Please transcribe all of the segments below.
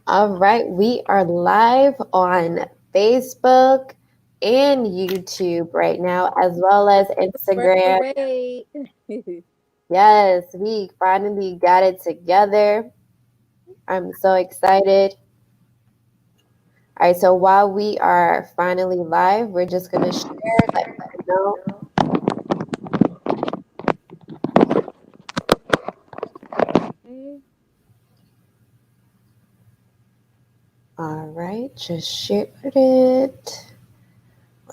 All right, we are live on Facebook and YouTube right now, as well as Work the Instagram. wait. Yes, we finally got it together. I'm so excited. All right, so while we are finally live, we're just going to share, let people know. Okay. All right, just shared it.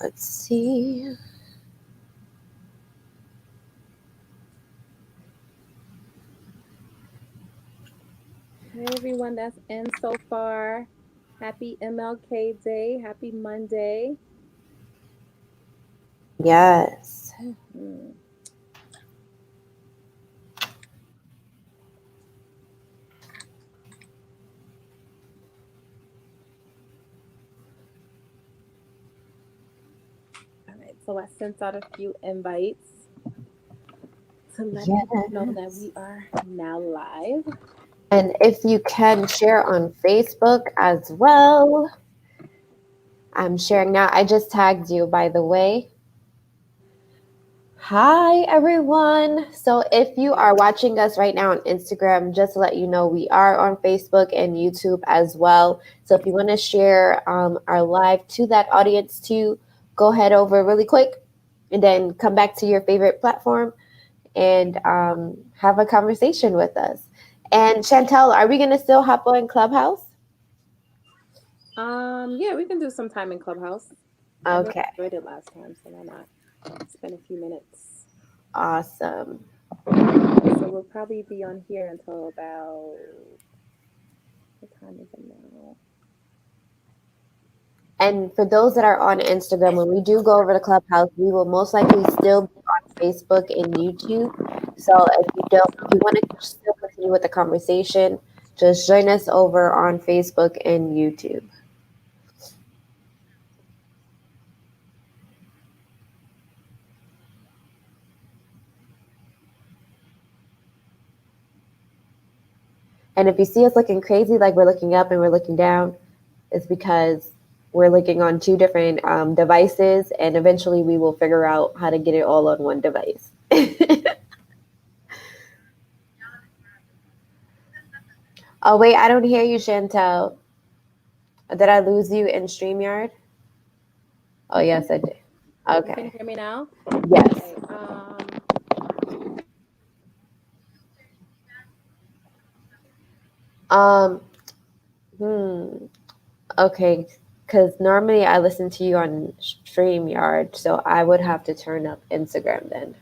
Let's see. Hey everyone that's in so far. Happy MLK Day. Happy Monday. Yes. Mhm. All right, so I sent out a few invites to let people know that Yes. we are now live. And if you can share on Facebook as well. I'm sharing now. I just tagged you, by the way. Hi, everyone. So, if you are watching us right now on Instagram, just to let you know, we are on Facebook and YouTube as well. So, if you want to share our live to that audience too, go head over really quick and then come back to your favorite platform and have a conversation with us. And Chantel, are we going to still hop on Clubhouse? Yeah, we can do some time in Clubhouse. I really Okay, enjoyed it last time, so why not spend a few minutes? awesome. So we'll probably be on here until about what time is it now? And for those that are on Instagram, when we do go over to Clubhouse, we will most likely still be on Facebook and YouTube. So if you want to still continue with the conversation, just join us over on Facebook and YouTube. And if you see us looking crazy, like we're looking up and we're looking down, it's because we're looking on two different devices, and eventually we will figure out how to get it all on one device. Oh, wait, I don't hear you, Chantel. Did I lose you in StreamYard? Oh, yes, I did. You can Okay. hear me now? Yes. Okay. Um, hmm. Okay. Because normally I listen to you on StreamYard, so I would have to turn up Instagram then.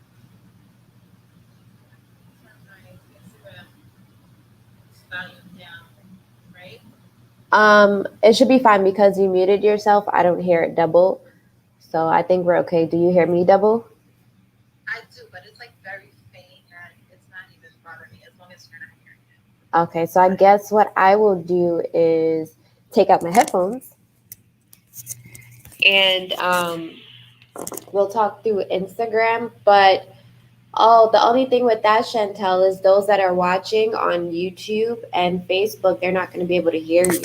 It should be fine because you muted yourself. I don't hear it double. So I think we're okay. Do you hear me double? Okay, so I guess what I will do is take out my headphones and we'll talk through Instagram. But oh, the only thing with that, Chantel, is those that are watching on YouTube and Facebook, they're not going to be able to hear you.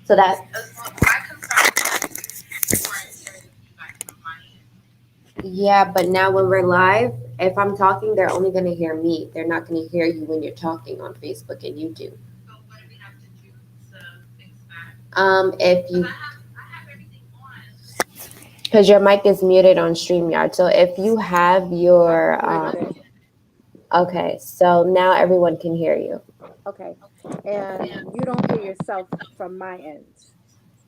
So that, yeah, but now when we're live, if I'm talking, they're only going to hear me. They're not going to hear you when you're talking on Facebook and YouTube. If you, because your mic is muted on StreamYard. So if you have I your, muted it. okay, so now everyone can hear you. Okay. And you don't hear yourself from my end.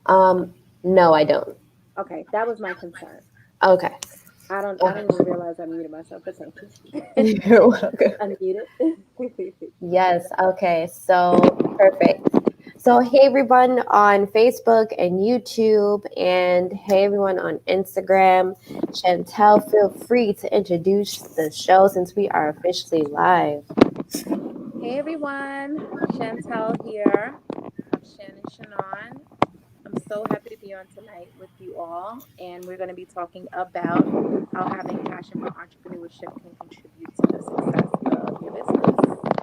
Um, no, I don't. Okay, that was my concern. Okay. I didn't even realize I muted myself, but thank you. You're welcome. Unmuted. Yes, okay, so perfect. So, hey everyone on Facebook and YouTube, and hey everyone on Instagram. Chantel, feel free to introduce the show since we are officially live. Hey everyone, Chantel here of Shannon Shannon. I'm so happy to be on tonight with you all, and we're going to be talking about how having passion for entrepreneurship can contribute to the success of your business.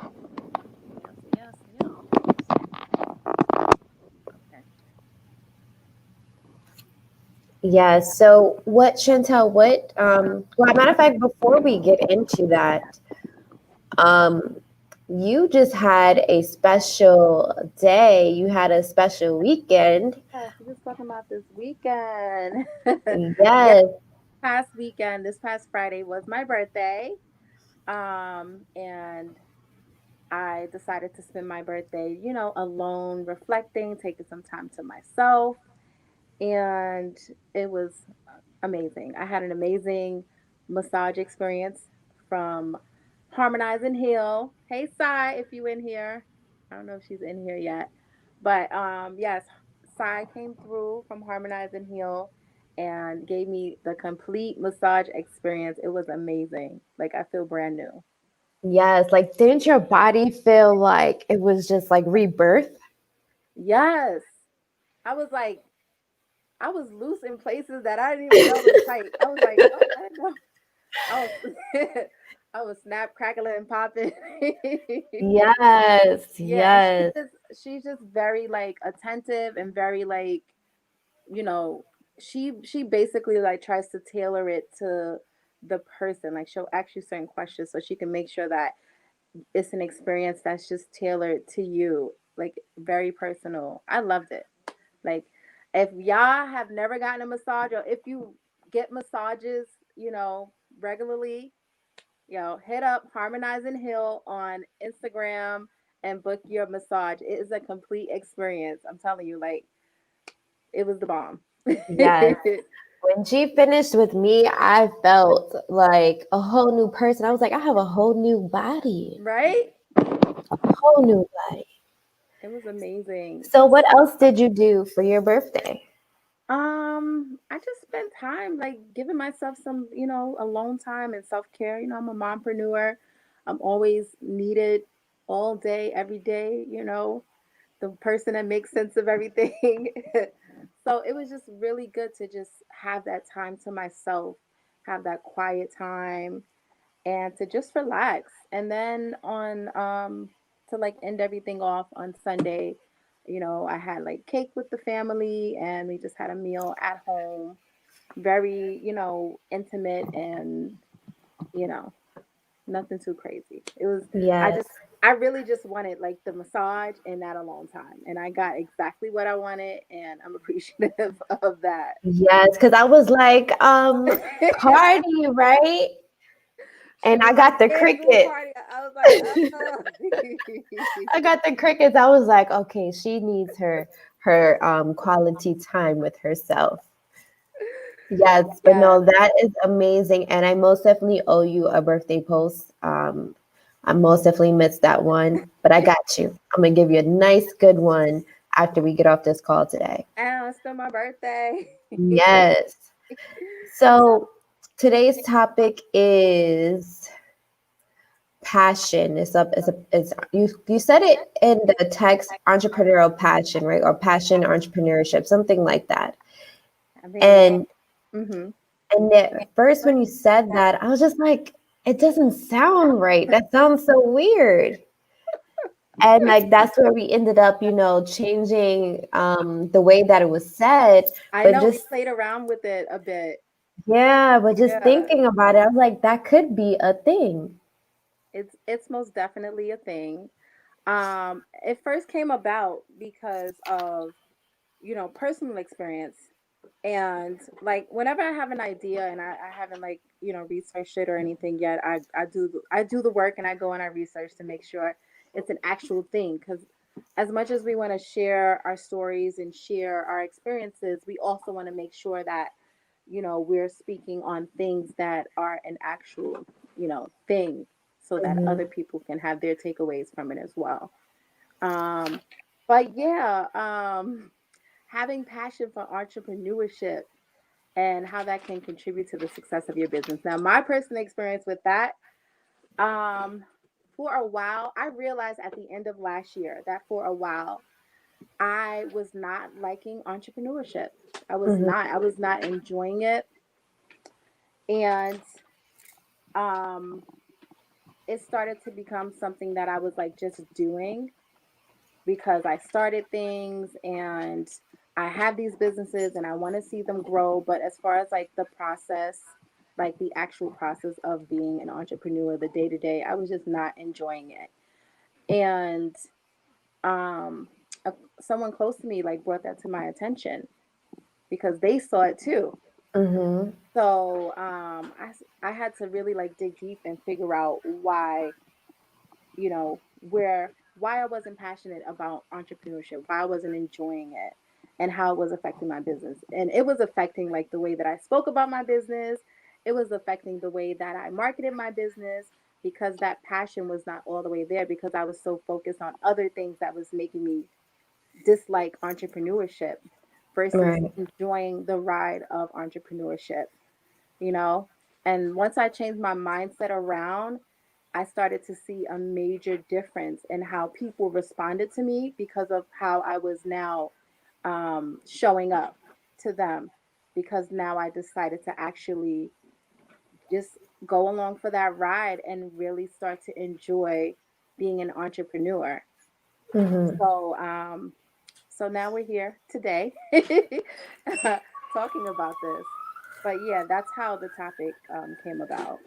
Yeah. So what, Chantel, well, matter of fact, before we get into that, um, you just had a special day. You had a special weekend. Yes, we're just talking about this weekend. Yeah, Yes. past weekend, this past Friday was my birthday. And I decided to spend my birthday, alone, reflecting, taking some time to myself. And it was amazing. I had an amazing massage experience from Harmonize and Heal. Hey, Sai, if you in here. I don't know if she's in here yet. But yes, Sai came through from Harmonize and Heal and gave me the complete massage experience. It was amazing. Like I feel brand new. Yes. Like, didn't your body feel like it was just like rebirth? Yes. I was like, I was loose in places that I didn't even know was tight. I was like, oh, I didn't know. I was I was snap crackling and popping. Yes. Yeah, and Yes. she's just very like attentive and very like, you know, she basically like tries to tailor it to the person. Like she'll ask you certain questions so she can make sure that it's an experience that's just tailored to you. Like very personal. I loved it. Like if y'all have never gotten a massage or if you get massages, regularly, hit up Harmonize and Heal on Instagram and book your massage. It is a complete experience. I'm telling you, like it was the bomb. Yes. When she finished with me, I felt like a whole new person. I was like, I have a whole new body, Right? whole new body. It was amazing. So, what else did you do for your birthday? I just spent time like giving myself some, alone time and self care. I'm a mompreneur. I'm always needed all day, every day, the person that makes sense of everything. So it was just really good to just have that time to myself, have that quiet time, and to just relax. And then on to like end everything off on Sunday, I had like cake with the family and we just had a meal at home. Very, intimate and, you know, nothing too crazy. It was I Yes. just I really just wanted like the massage and that alone time. And I got exactly what I wanted and I'm appreciative of that. Yes, because I was like, party, right? She And I was like, got the yeah, group crickets. party. I was like, oh. I got the crickets. I was like, okay, she needs her quality time with herself. Yes, but Yes. no, that is amazing. And I most definitely owe you a birthday post. I most definitely missed that one, but I got you. I'm gonna give you a nice, good one after we get off this call today. And it's still my birthday. Yes. So today's topic is passion. It's you said it in the text, entrepreneurial passion, right? Or passion entrepreneurship, something like that. I mean, And mm-hmm. at first when you said that, I was just like, it doesn't sound right. That sounds so weird. And like that's where we ended up, changing the way that it was said. I But know we just played around with it a bit. yeah, but just Yeah. thinking about it, I was like, that could be a thing. It's most definitely a thing. It first came about because of, personal experience. And like whenever I have an idea and I haven't like, researched it or anything yet, I do the work and I go and I research to make sure it's an actual thing. Because as much as we want to share our stories and share our experiences, we also want to make sure that, we're speaking on things that are an actual, thing so that Mhm. other people can have their takeaways from it as well. Um, but yeah, having passion for entrepreneurship and how that can contribute to the success of your business. Now, my personal experience with that, um, for a while, I realized at the end of last year that for a while, I was not liking entrepreneurship. Mhm. I was not enjoying it. And um, it started to become something that I was like just doing because I started things and I have these businesses and I want to see them grow, but as far as like the process, like the actual process of being an entrepreneur, the day to day, I was just not enjoying it. And um, someone close to me like brought that to my attention because they saw it too. Mm-hmm. So I had to really like dig deep and figure out why, why I wasn't passionate about entrepreneurship, why I wasn't enjoying it, and how it was affecting my business. And it was affecting like the way that I spoke about my business. It was affecting the way that I marketed my business because that passion was not all the way there because I was so focused on other things that was making me dislike entrepreneurship versus Right. enjoying the ride of entrepreneurship, you know? And once I changed my mindset around, I started to see a major difference in how people responded to me because of how I was now showing up to them. Because now I decided to actually just go along for that ride and really start to enjoy being an entrepreneur. Mm-hmm. So, so now we're here today talking about this. But yeah, that's how the topic came about.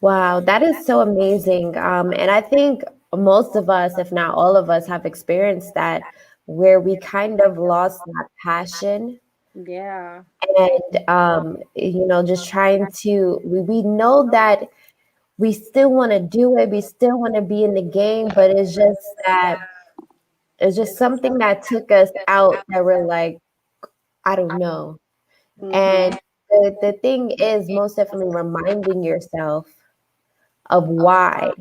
Wow, that is so amazing. And I think most of us, if not all of us, have experienced that where we kind of lost that passion Yeah. and, just trying to, we know that we still want to do it, we still want to be in the game, but it's just something that took us out that we're like, I don't know. Mm-hmm. And the thing is, most definitely reminding yourself of why,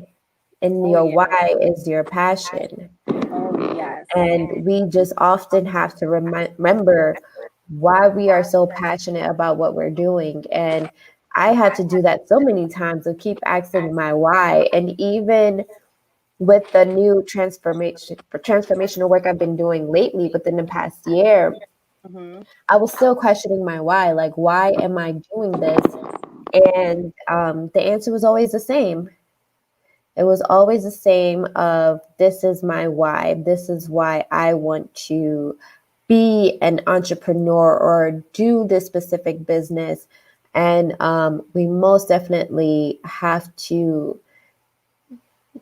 and Oh your yeah. why is your passion. Oh yes. And we just often have to remember why we are so passionate about what we're doing. And I had to do that so many times to keep asking my why. And even with the new transformational work I've been doing lately within the past year, Mm-hmm. I was still questioning my why. Like, why am I doing this? And the answer was always the same. It was always the same of this is my why. This is why I want to be an entrepreneur or do this specific business. And we most definitely have to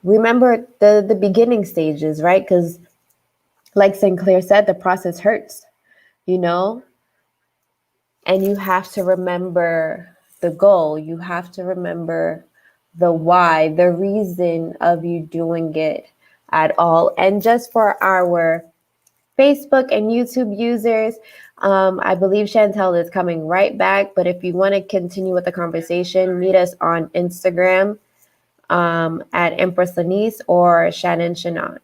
remember the beginning stages, right? Because like Sinclair said, the process hurts, you know? And you have to remember the goal. You have to remember the why, the reason of you doing it at all. And just for our Facebook and YouTube users, I believe Chantel is coming right back. But if you want to continue with the conversation, meet us on Instagram at Empress Lanice or Shannon Shannon.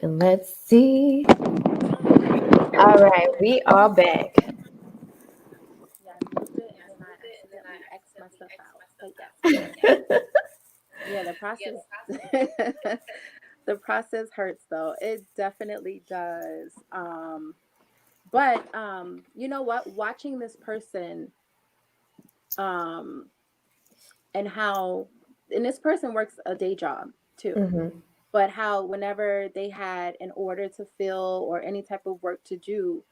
And let's see. All right, we are back. Yeah, I moved it and then I accidentally X myself out. But yes, we're here. Yeah, the process the process hurts though. It definitely does. But you know what? Watching this person um and how and this person works a day job too. Mm-hmm. But how whenever they had an order to fill or any type of work to do,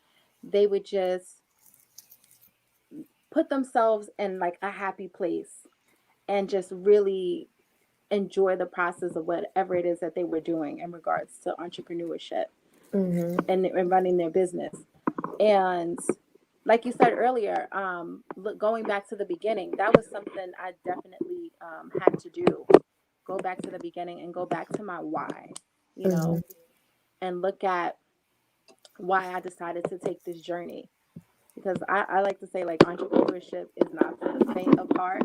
they would just put themselves in like a happy place and just really enjoy the process of whatever it is that they were doing in regards to entrepreneurship Mm-hmm. and running their business. And like you said earlier, look, going back to the beginning, that was something I definitely had to do. Go back to the beginning and go back to my why, you know, Mm-hmm. and look at why I decided to take this journey. Because I like to say, like, entrepreneurship is not for the faint of heart.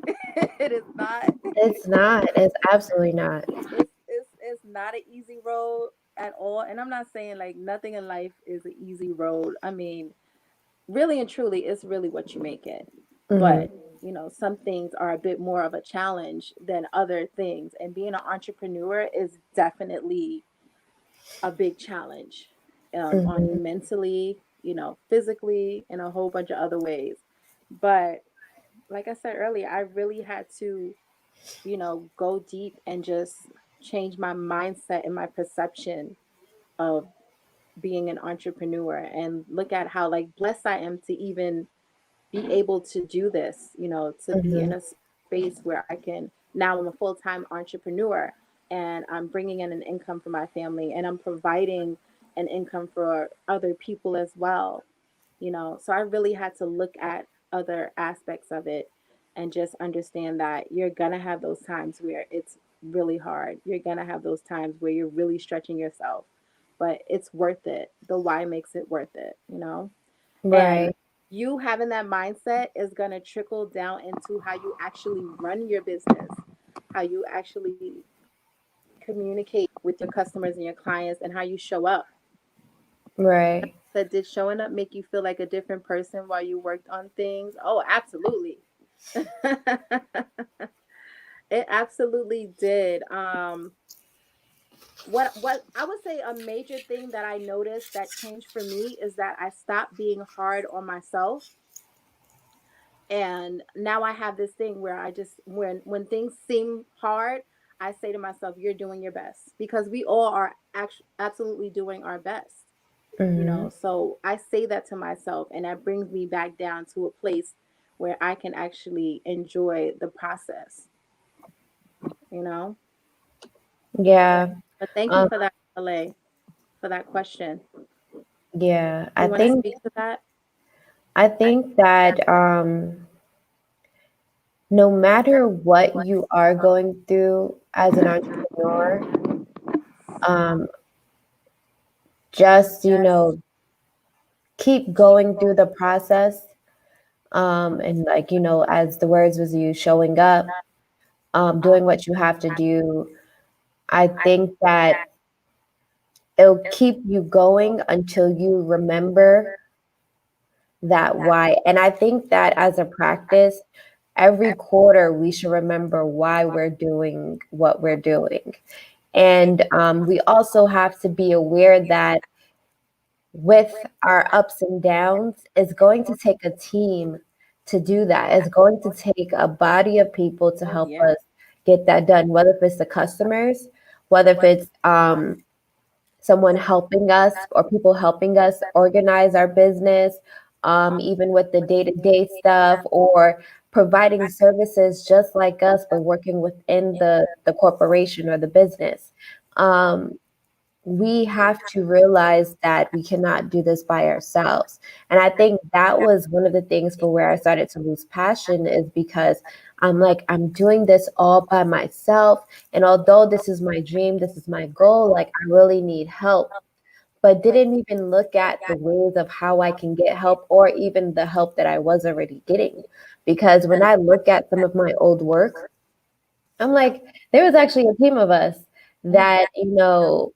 It is not. It's not. It's absolutely not. It's not an easy road at all. And I'm not saying like nothing in life is an easy road. I mean, really and truly, it's really what you make it. But Mm-hmm. some things are a bit more of a challenge than other things. And being an entrepreneur is definitely a big challenge on Mm-hmm. you mentally, physically, in a whole bunch of other ways. But like I said earlier, I really had to, go deep and just change my mindset and my perception of being an entrepreneur and look at how like blessed I am to even be able to do this, to be in Mhm. a space where I can now I'm a full-time entrepreneur and I'm bringing in an income for my family and I'm providing an income for other people as well. So I really had to look at other aspects of it and just understand that you're going to have those times where it's really hard. You're going to have those times where you're really stretching yourself, but it's worth it. The why makes it worth it. And Right. you having that mindset is going to trickle down into how you actually run your business, how you actually communicate with your customers and your clients, and how you show up. Right. So, did showing up make you feel like a different person while you worked on things? Oh, absolutely. It absolutely did. What I would say a major thing that I noticed that changed for me is that I stopped being hard on myself, and now I have this thing where I just when things seem hard, I say to myself, "You're doing your best," because we all are absolutely doing our best. Mhm. So I say that to myself, and that brings me back down to a place where I can actually enjoy the process, you know? Yeah. But thank you Um, for that, LA, for that question. yeah. You want to speak to that? I think that no matter what you are going through as an entrepreneur, um, just, keep going through the process. And like, as the words was you showing up, doing what you have to do. I think that it'll keep you going until you remember that why. And I think that as a practice, every quarter we should remember why we're doing what we're doing. And we also have to be aware that with our ups and downs, it's going to take a team to do that. It's going to take a body of people to Oh, help yeah. us get that done, whether if it's the customers, whether if it's someone helping us or people helping us organize our business, even with the day to day stuff or providing services just like us, but working within the corporation or the business. Um, we have to realize that we cannot do this by ourselves. And I think that was one of the things for where I started to lose passion is because I'm like, I'm doing this all by myself. And although this is my dream, this is my goal, like I really need help. But didn't even look at the ways of how I can get help or even the help that I was already getting. Because when I look at some of my old work, I'm like, there was actually a team of us Mm. that,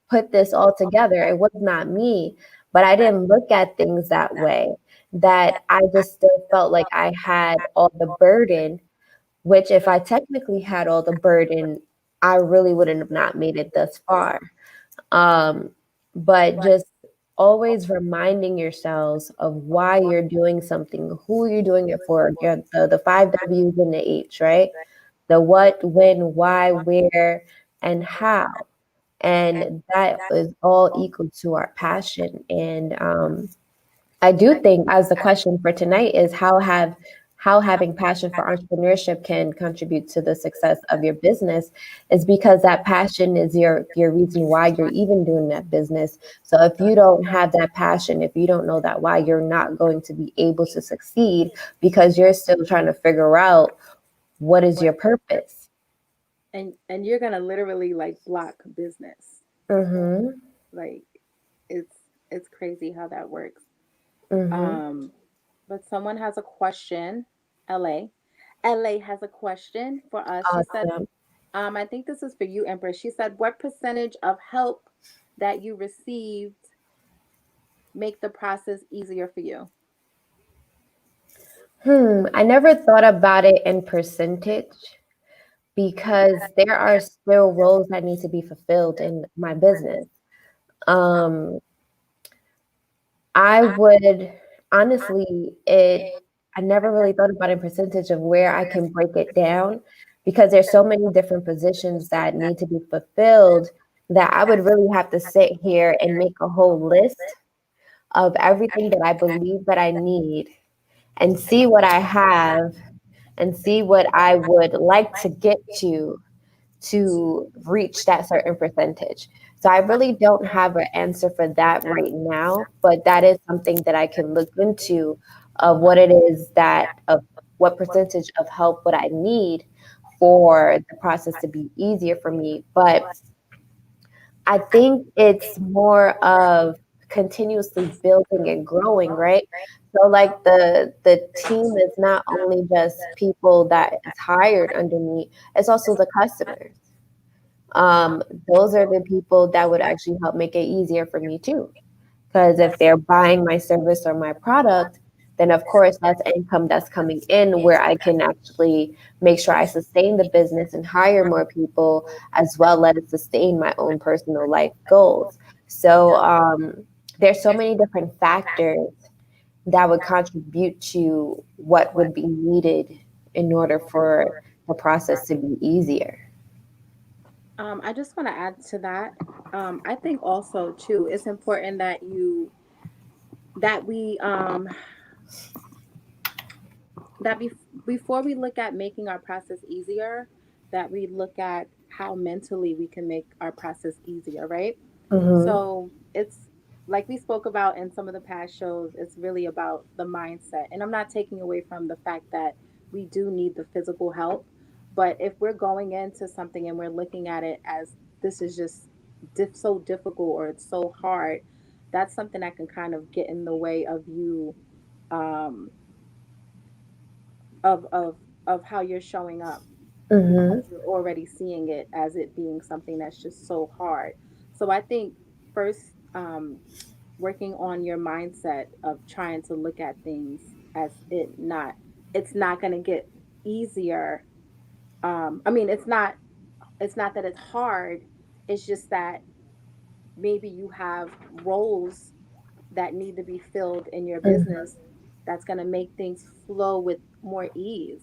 put this all together. It was not me, but I didn't look at things that way. That I just still felt like I had all the burden, which if I technically had all the burden, I really wouldn't have not made it thus far. Um, but just always reminding yourselves of why you're doing something, who you're doing it for, the five W's and the H, right? The what, when, why, where, and how. And that is all equal to our passion. And I do think, as the question for tonight is, how having passion for entrepreneurship can contribute to the success of your business is because that passion is your reason why you're even doing that business. So if you don't have that passion, if you don't know that why, you're not going to be able to succeed because you're still trying to figure out what is your purpose. And you're gonna literally like block business. Mhm. Like it's it's crazy how that works. Mhm. Um, but someone has a question. LA. LA has a question for us. She said, Awesome. I think this is for you, Empress. She said, what percentage of help that you received make the process easier for you? I never thought about it in percentage because there are still roles that need to be fulfilled in my business. Um, I would honestly, I never really thought about a percentage of where I can break it down because there's so many different positions that need to be fulfilled that I would really have to sit here and make a whole list of everything that I believe that I need and see what I have and see what I would like to get to reach that certain percentage. So I really don't have an answer for that right now, but that is something that I can look into of what it is that of what percentage of help would I need for the process to be easier for me. But I think it's more of continuously building and growing, right? So like the team is not only just people that is hired under me, it's also the customers. Those are the people that would actually help make it easier for me too. Because if they're buying my service or my product, then of course that's income that's coming in where I can actually make sure I sustain the business and hire more people as well as sustain my own personal life goals. So there's so many different factors that would contribute to what would be needed in order for the process to be easier. I just want to add to that. I think also too, it's important that you that we that before we look at making our process easier, that we look at how mentally we can make our process easier, right? Mm-hmm. So it's like we spoke about in some of the past shows, it's really about the mindset. And I'm not taking away from the fact that we do need the physical help. But if we're going into something and we're looking at it as this is just so difficult or it's so hard, that's something that can kind of get in the way of you, um, of of of how you're showing up, Mm-hmm. because you're already seeing it as it being something that's just so hard. So I think first, working on your mindset of trying to look at things as it's not going to get easier. I mean, it's not that it's hard. It's just that maybe you have roles that need to be filled in your Mm-hmm. business that's going to make things flow with more ease,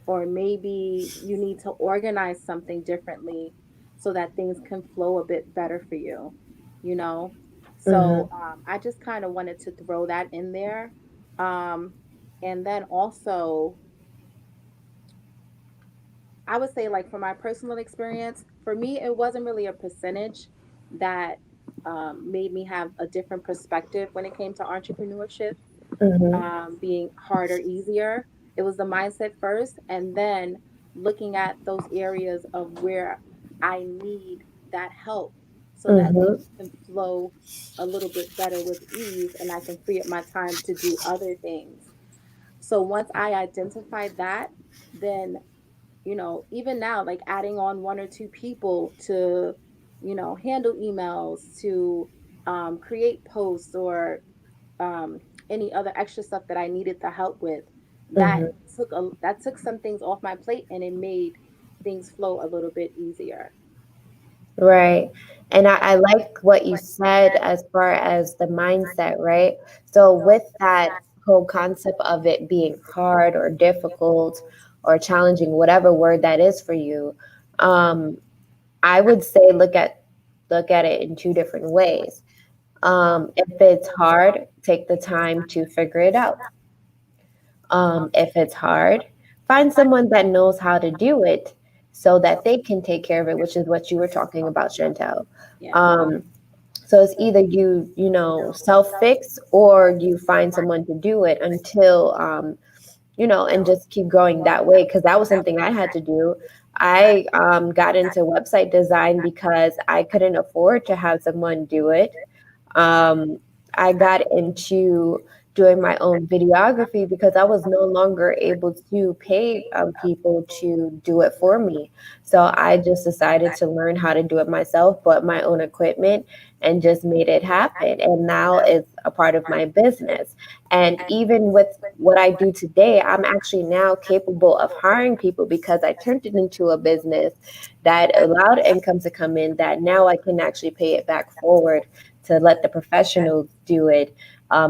or maybe you need to organize something differently so that things can flow a bit better for you, you know? So Mm-hmm. I just kind of wanted to throw that in there. Um, and then also, I would say, like, from my personal experience, for me, it wasn't really a percentage that made me have a different perspective when it came to entrepreneurship, Mm-hmm. being harder, easier. It was the mindset first, and then looking at those areas of where I need that help so that things Mm-hmm. can flow a little bit better with ease and I can free up my time to do other things. So once I identified that, then, even now, like adding on one or two people to, handle emails, to create posts, or any other extra stuff that I needed the help with, that Mm-hmm. that took some things off my plate and it made things flow a little bit easier. Right. And I like what you said as far as the mindset, right? So, with that whole concept of it being hard or difficult or challenging, whatever word that is for you, um, I would say look at it in two different ways. If it's hard, take the time to figure it out. If it's hard, find someone that knows how to do it so that they can take care of it, which is what you were talking about, Chantel. Yeah. Um, so it's either you self fix or you find someone to do it until, and just keep going that way. Because that was something I had to do. I got into website design because I couldn't afford to have someone do it. um, I got into doing my own videography because I was no longer able to pay people to do it for me. So I just decided to learn how to do it myself, bought my own equipment, and just made it happen. And now it's a part of my business. And even with what I do today, I'm actually now capable of hiring people because I turned it into a business that allowed income to come in that now I can actually pay it back forward to let the professionals do it,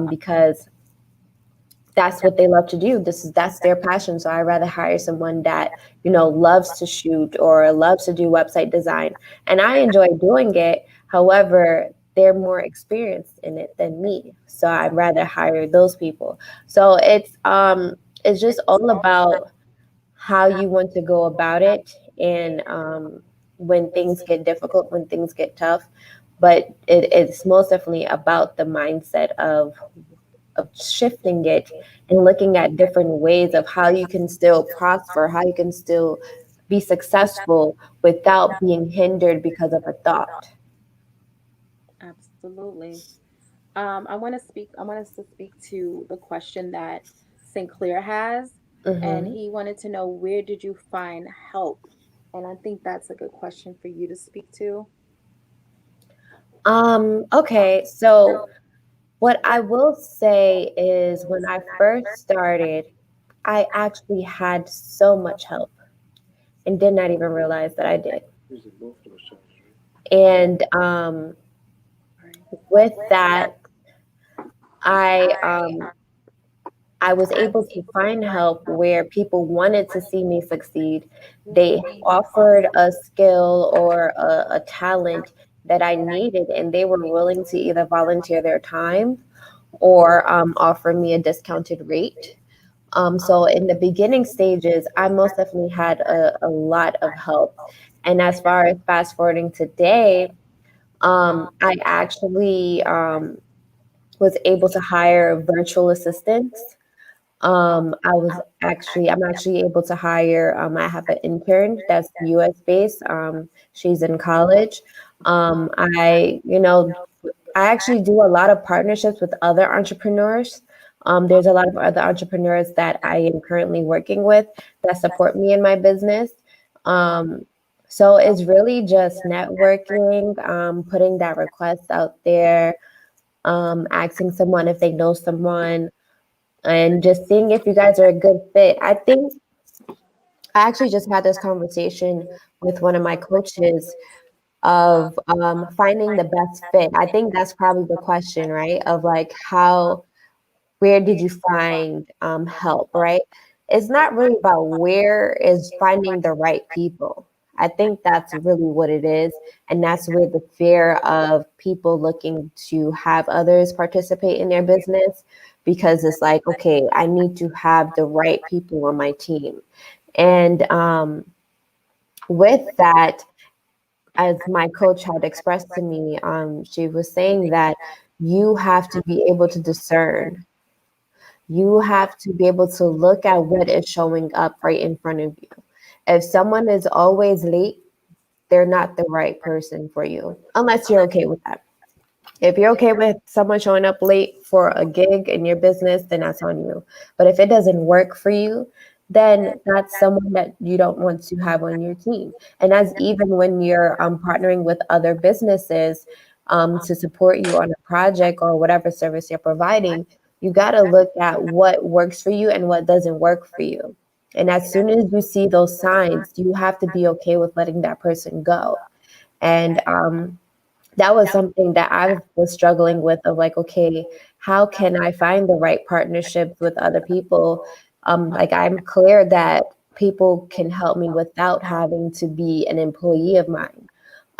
because that's what they love to do. That's their passion. So I'd rather hire someone that, loves to shoot or loves to do website design. And I enjoy doing it. However, they're more experienced in it than me. So I'd rather hire those people. So it's just all about how you want to go about it, and when things get difficult, when things get tough. But it's most definitely about the mindset of shifting it and looking at different ways of how you can still prosper, how you can still be successful without being hindered because of a thought. Absolutely. I want us to speak to the question that Sinclair has, and Hmm. he wanted to know, where did you find help? And I think that's a good question for you to speak to. Okay, so what I will say is when I first started, I actually had so much help and did not even realize that I did. And Right. with that, I I was able to find help where people wanted to see me succeed. They offered a skill or a talent that I needed, and they were willing to either volunteer their time or offer me a discounted rate. So in the beginning stages, I most definitely had a lot of help. And as far as fast forwarding today, I actually was able to hire virtual assistants. I'm actually able to hire, I have an intern that's US based. She's in college. I actually do a lot of partnerships with other entrepreneurs. There's a lot of other entrepreneurs that I am currently working with that support me in my business. Um, so it's really just networking, putting that request out there, asking someone if they know someone, and just seeing if you guys are a good fit. I think I actually just had this conversation with one of my coaches of finding the best fit. I think that's probably the question, right? Of like, where did you find help, right? It's not really about where is finding the right people. I think that's really what it is. And that's where the fear of people looking to have others participate in their business, because it's like, okay, I need to have the right people on my team. And with that, as my coach had expressed to me, she was saying that you have to be able to discern. You have to be able to look at what is showing up right in front of you. If someone is always late, they're not the right person for you, unless you're okay with that. If you're okay with someone showing up late for a gig in your business, then that's on you. But if it doesn't work for you, then that's someone that you don't want to have on your team. And as even when you're partnering with other businesses to support you on a project or whatever service you're providing, you got to look at what works for you and what doesn't work for you. And as soon as you see those signs, you have to be okay with letting that person go. And that was something that I was struggling with, of like, okay, how can I find the right partnerships with other people? Like, I'm clear that people can help me without having to be an employee of mine.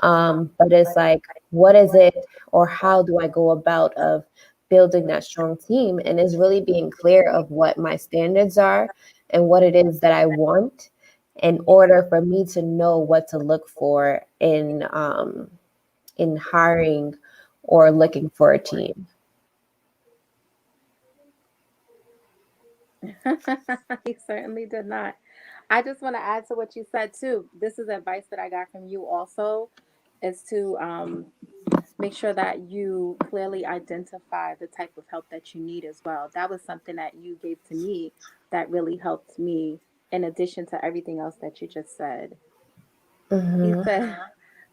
But it's like, what is it, or how do I go about of building that strong team? And is really being clear of what my standards are and what it is that I want, in order for me to know what to look for in hiring or looking for a team. He certainly did not. I just want to add to what you said too. This is advice that I got from you also, is to make sure that you clearly identify the type of help that you need as well. That was something that you gave to me that really helped me, in addition to everything else that you just said. He Hmm. said,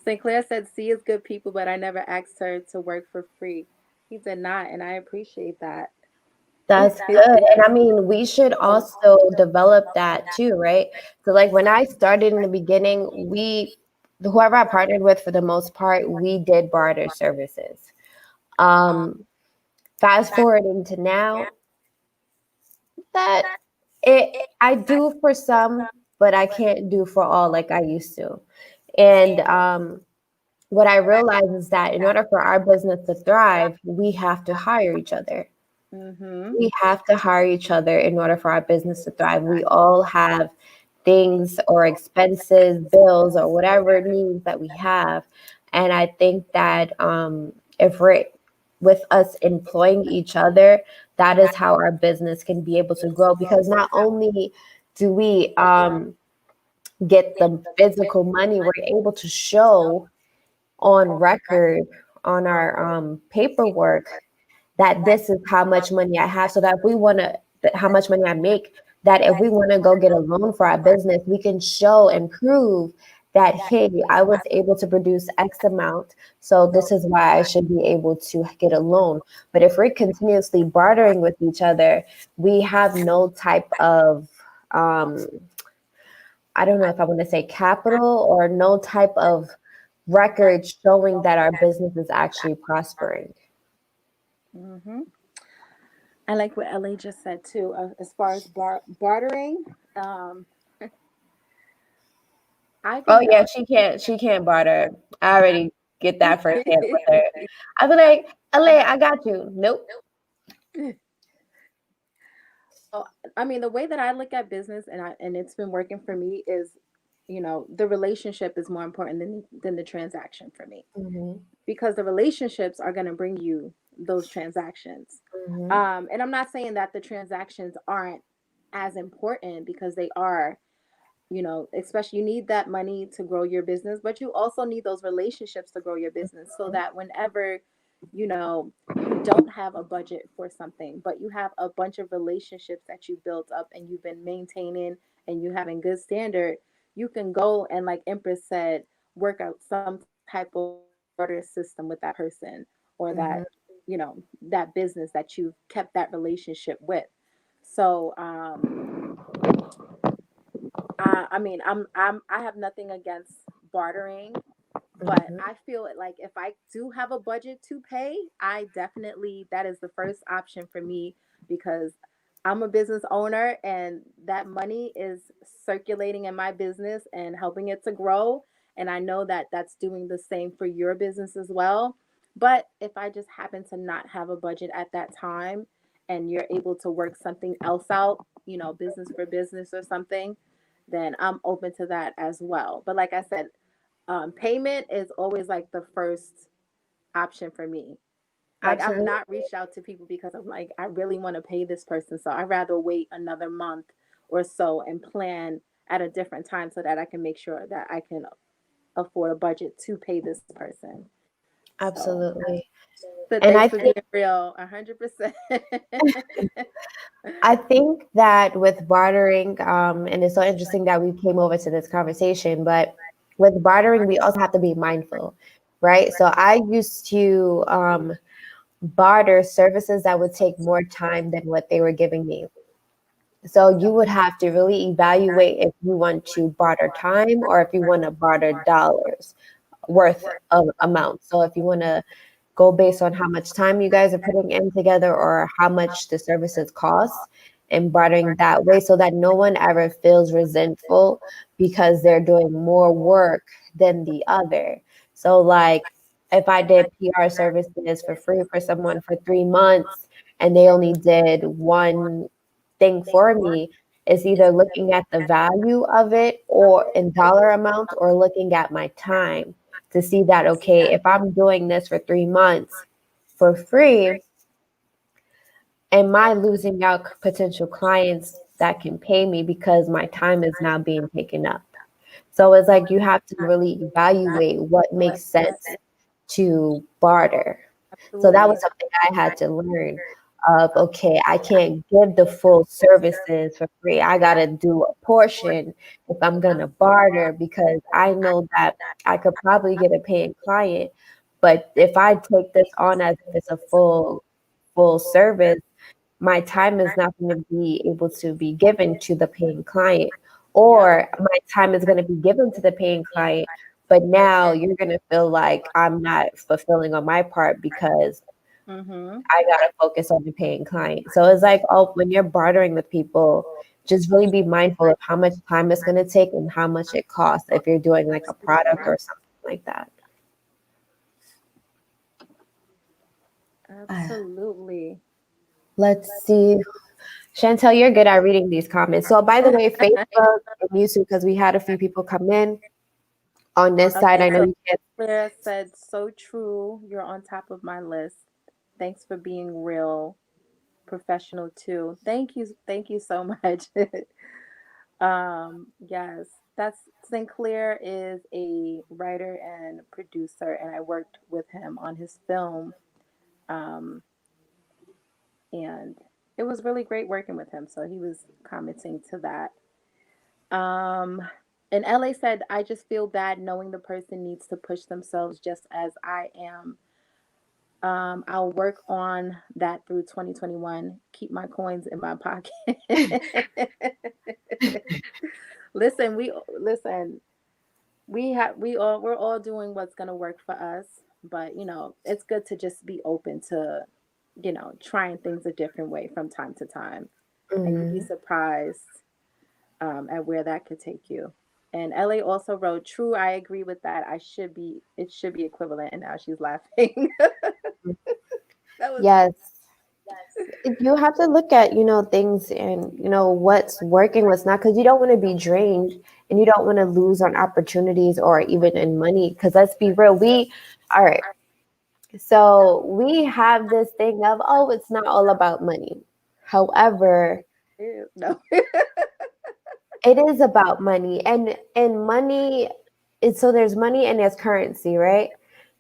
Sinclair said, "C is good people, but I never asked her to work for free." He did not, and I appreciate that. That's good. And I mean, we should also develop that too, right? So, like, when I started in the beginning, whoever I partnered with, for the most part, we did barter services. Um, Fast forwarding to now, That it I do for some, but I can't do for all like I used to. And what I realize is that in order for our business to thrive, we have to hire each other. Mm-hmm. We have to hire each other in order for our business to thrive. We all have things or expenses, bills, or whatever needs that we have. And I think that if we're with us employing each other, that is how our business can be able to grow. Because not only do we get the physical money, we're able to show on record on our paperwork that this is how much money I have, so that if we want to, how much money I make, that if we want to go get a loan for our business, we can show and prove that, hey, I was able to produce X amount, so this is why I should be able to get a loan. But if we're continuously bartering with each other, we have no type of, um, I don't know if I want to say capital, or no type of record showing that our business is actually prospering. Mm-hmm. I like what LA just said too, as far as bartering. Um, I Oh think yeah, she can't barter. I already get that firsthand with her. I'd be like, LA, I got you. Nope. well, I mean, the way that I look at business, and it's been working for me, is, the relationship is more important than the transaction for me, Hmm. because the relationships are going to bring you those transactions. Hmm. And I'm not saying that the transactions aren't as important, because they are. Especially, you need that money to grow your business, but you also need those relationships to grow your business, so that whenever you don't have a budget for something, but you have a bunch of relationships that you built up and you've been maintaining, and you having good standard, you can go and, like Empress said, work out some type of barter system with that person, or that Hmm. that business that you've kept that relationship with. So I mean, I have nothing against bartering, but Hmm. I feel like if I do have a budget to pay, I definitely, that is the first option for me, because I'm a business owner, and that money is circulating in my business and helping it to grow. And I know that that's doing the same for your business as well. But if I just happen to not have a budget at that time, and you're able to work something else out, business for business or something, then I'm open to that as well. But like I said, payment is always like the first option for me. Like, I've Absolutely. not reached out to people because I'm like, I really want to pay this person, so I'd rather wait another month or so and plan at a different time, so that I can make sure that I can afford a budget to pay this person. So, Absolutely. but And thanks I for think being real, 100%. I think that with bartering, and it's so interesting that we came over to this conversation, but with bartering, we also have to be mindful, right? So I used to barter services that would take more time than what they were giving me. So you would have to really evaluate if you want to barter time or if you want to barter dollars worth of amount. So if you want to go based on how much time you guys are putting in together or how much the services cost, and bartering that way, so that no one ever feels resentful because they're doing more work than the other. So like if I did PR services for free for someone for 3 months and they only did one thing for me, is either looking at the value of it or in dollar amount, or looking at my time to see that, okay, if I'm doing this for 3 months for free, am I losing out potential clients that can pay me because my time is now being taken up? So it's like you have to really evaluate what makes sense to barter. So that was Absolutely. something I had to learn of, okay, I can't give the full services for free. I got to do a portion if I'm going to barter, because I know that I could probably get a paying client. But if I take this on as if it's a full service, my time is not going to be able to be given to the paying client, Yep. or my time is going to be given to the paying client, but now you're going to feel like I'm not fulfilling on my part because Mm-hmm. I gotta focus on the paying client. So it's like, oh, when you're bartering with people, just really be mindful of how much time it's gonna take and how much it costs if you're doing like a product or something like that. Uh, Absolutely. let's see. Chantel, you're good at reading these comments. So by the way, Facebook and YouTube, because we had a few people come in on this side. Okay, I know so you can't. Claire said, so true. You're on top of my list. Thanks for being real, professional too. Thank you so much. Yes, that's Sinclair is a writer and producer, and I worked with him on his film. Um, and it was really great working with him. So he was commenting to that. Um, and LA said, I just feel bad knowing the person needs to push themselves just as I am. I'll work on that through 2021. Keep my coins in my pocket. Listen. We're all doing what's gonna work for us, but it's good to just be open to trying things a different way from time to time, and you'd be Mhm. surprised at where that could take you. And LA also wrote, "True, I agree with that. It should be equivalent." And now she's laughing. That was Yes. You have to look at, things and, what's working, what's not, because you don't want to be drained and you don't want to lose on opportunities or even in money. Because let's be real, all right. So we have this thing of, oh, it's not all about money. However, ew, no. it is about money, and money is, so there's money and there's currency, right?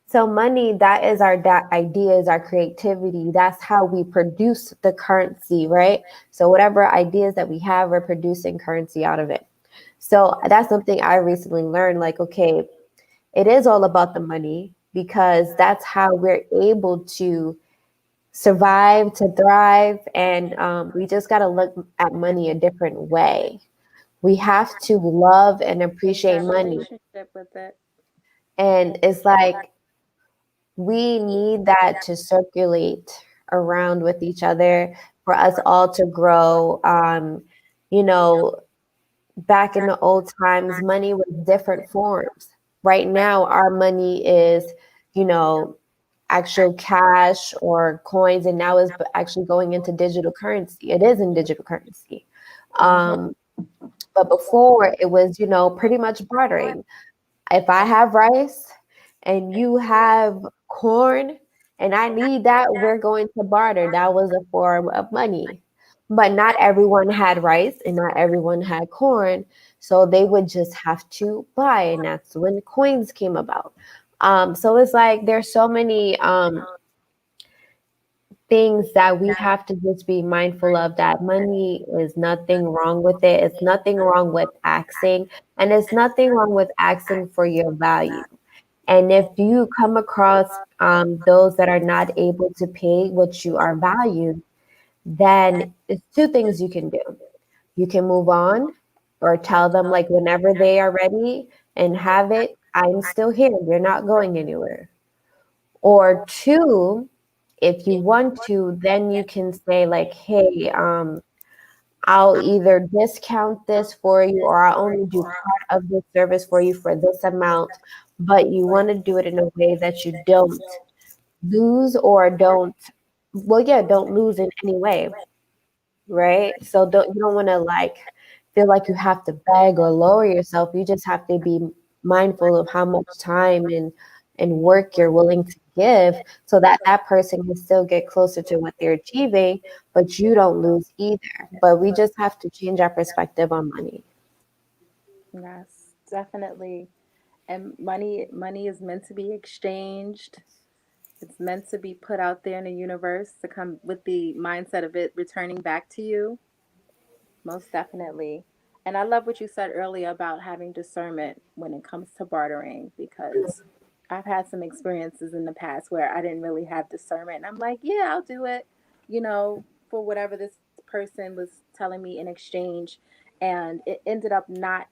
So money, that is our ideas, our creativity. That's how we produce the currency, right? So whatever ideas that we have, we're producing currency out of it. So that's something I recently learned. Like, okay, it is all about the money because that's how we're able to survive, to thrive, and we just got to look at money a different way. We have to love and Change appreciate our money. relationship with it. And it's like we need that to circulate around with each other for us all to grow. You know, back in the old times, money was different forms. Right now, our money is, you know, actual cash or coins, and now is actually going into digital currency. It is in digital currency. Mm-hmm. Um, but before, it was, pretty much bartering. If I have rice and you have corn and I need that, we're going to barter. That was a form of money. But not everyone had rice and not everyone had corn. So they would just have to buy. And that's when coins came about. So it's like there's so many things that we have to just be mindful of, that money is nothing wrong with it. It's nothing wrong with asking. And it's nothing wrong with asking for your value. And if you come across those that are not able to pay what you are valued, then it's two things you can do. You can move on or tell them, like, whenever they are ready and have it, I'm still here. You're not going anywhere. Or two, if you want to, then you can say, like, hey, I'll either discount this for you or I'll only do part of the service for you for this amount, but you want to do it in a way that you don't lose or don't, well, yeah, don't lose in any way, right? So you don't want to like feel like you have to beg or lower yourself. You just have to be mindful of how much time and work you're willing to give so that that person can still get closer to what they're achieving, but you don't lose either. But we just have to change our perspective on money. Yes, definitely. And money is meant to be exchanged. It's meant to be put out there in the universe to come with the mindset of it returning back to you. Most definitely. And I love what you said earlier about having discernment when it comes to bartering, because I've had some experiences in the past where I didn't really have discernment. And I'm like, yeah, I'll do it, for whatever this person was telling me in exchange. And it ended up not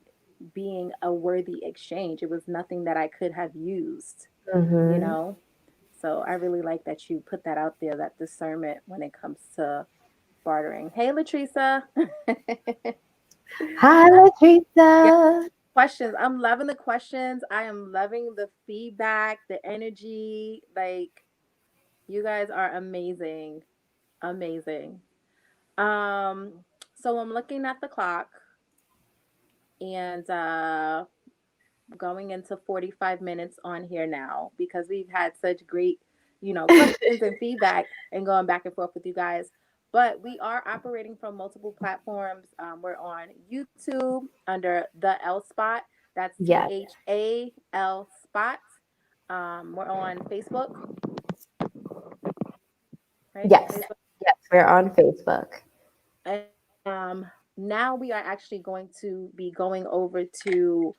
being a worthy exchange. It was nothing that I could have used, you Mm-hmm. know? So I really like that you put that out there, that discernment when it comes to bartering. Hey, Latrice. Hi, Yeah, Latricia. questions. I'm loving the questions. I am loving the feedback, the energy. Like, you guys are amazing. Amazing. So I'm looking at the clock and going into 45 minutes on here now because we've had such great, questions and feedback and going back and forth with you guys. But we are operating from multiple platforms. We're on YouTube under the L Spot. That's Yes, CHAL Spot. We're on Facebook, right? yes, Facebook. yes. We're on Facebook. And now we are actually going to be going over to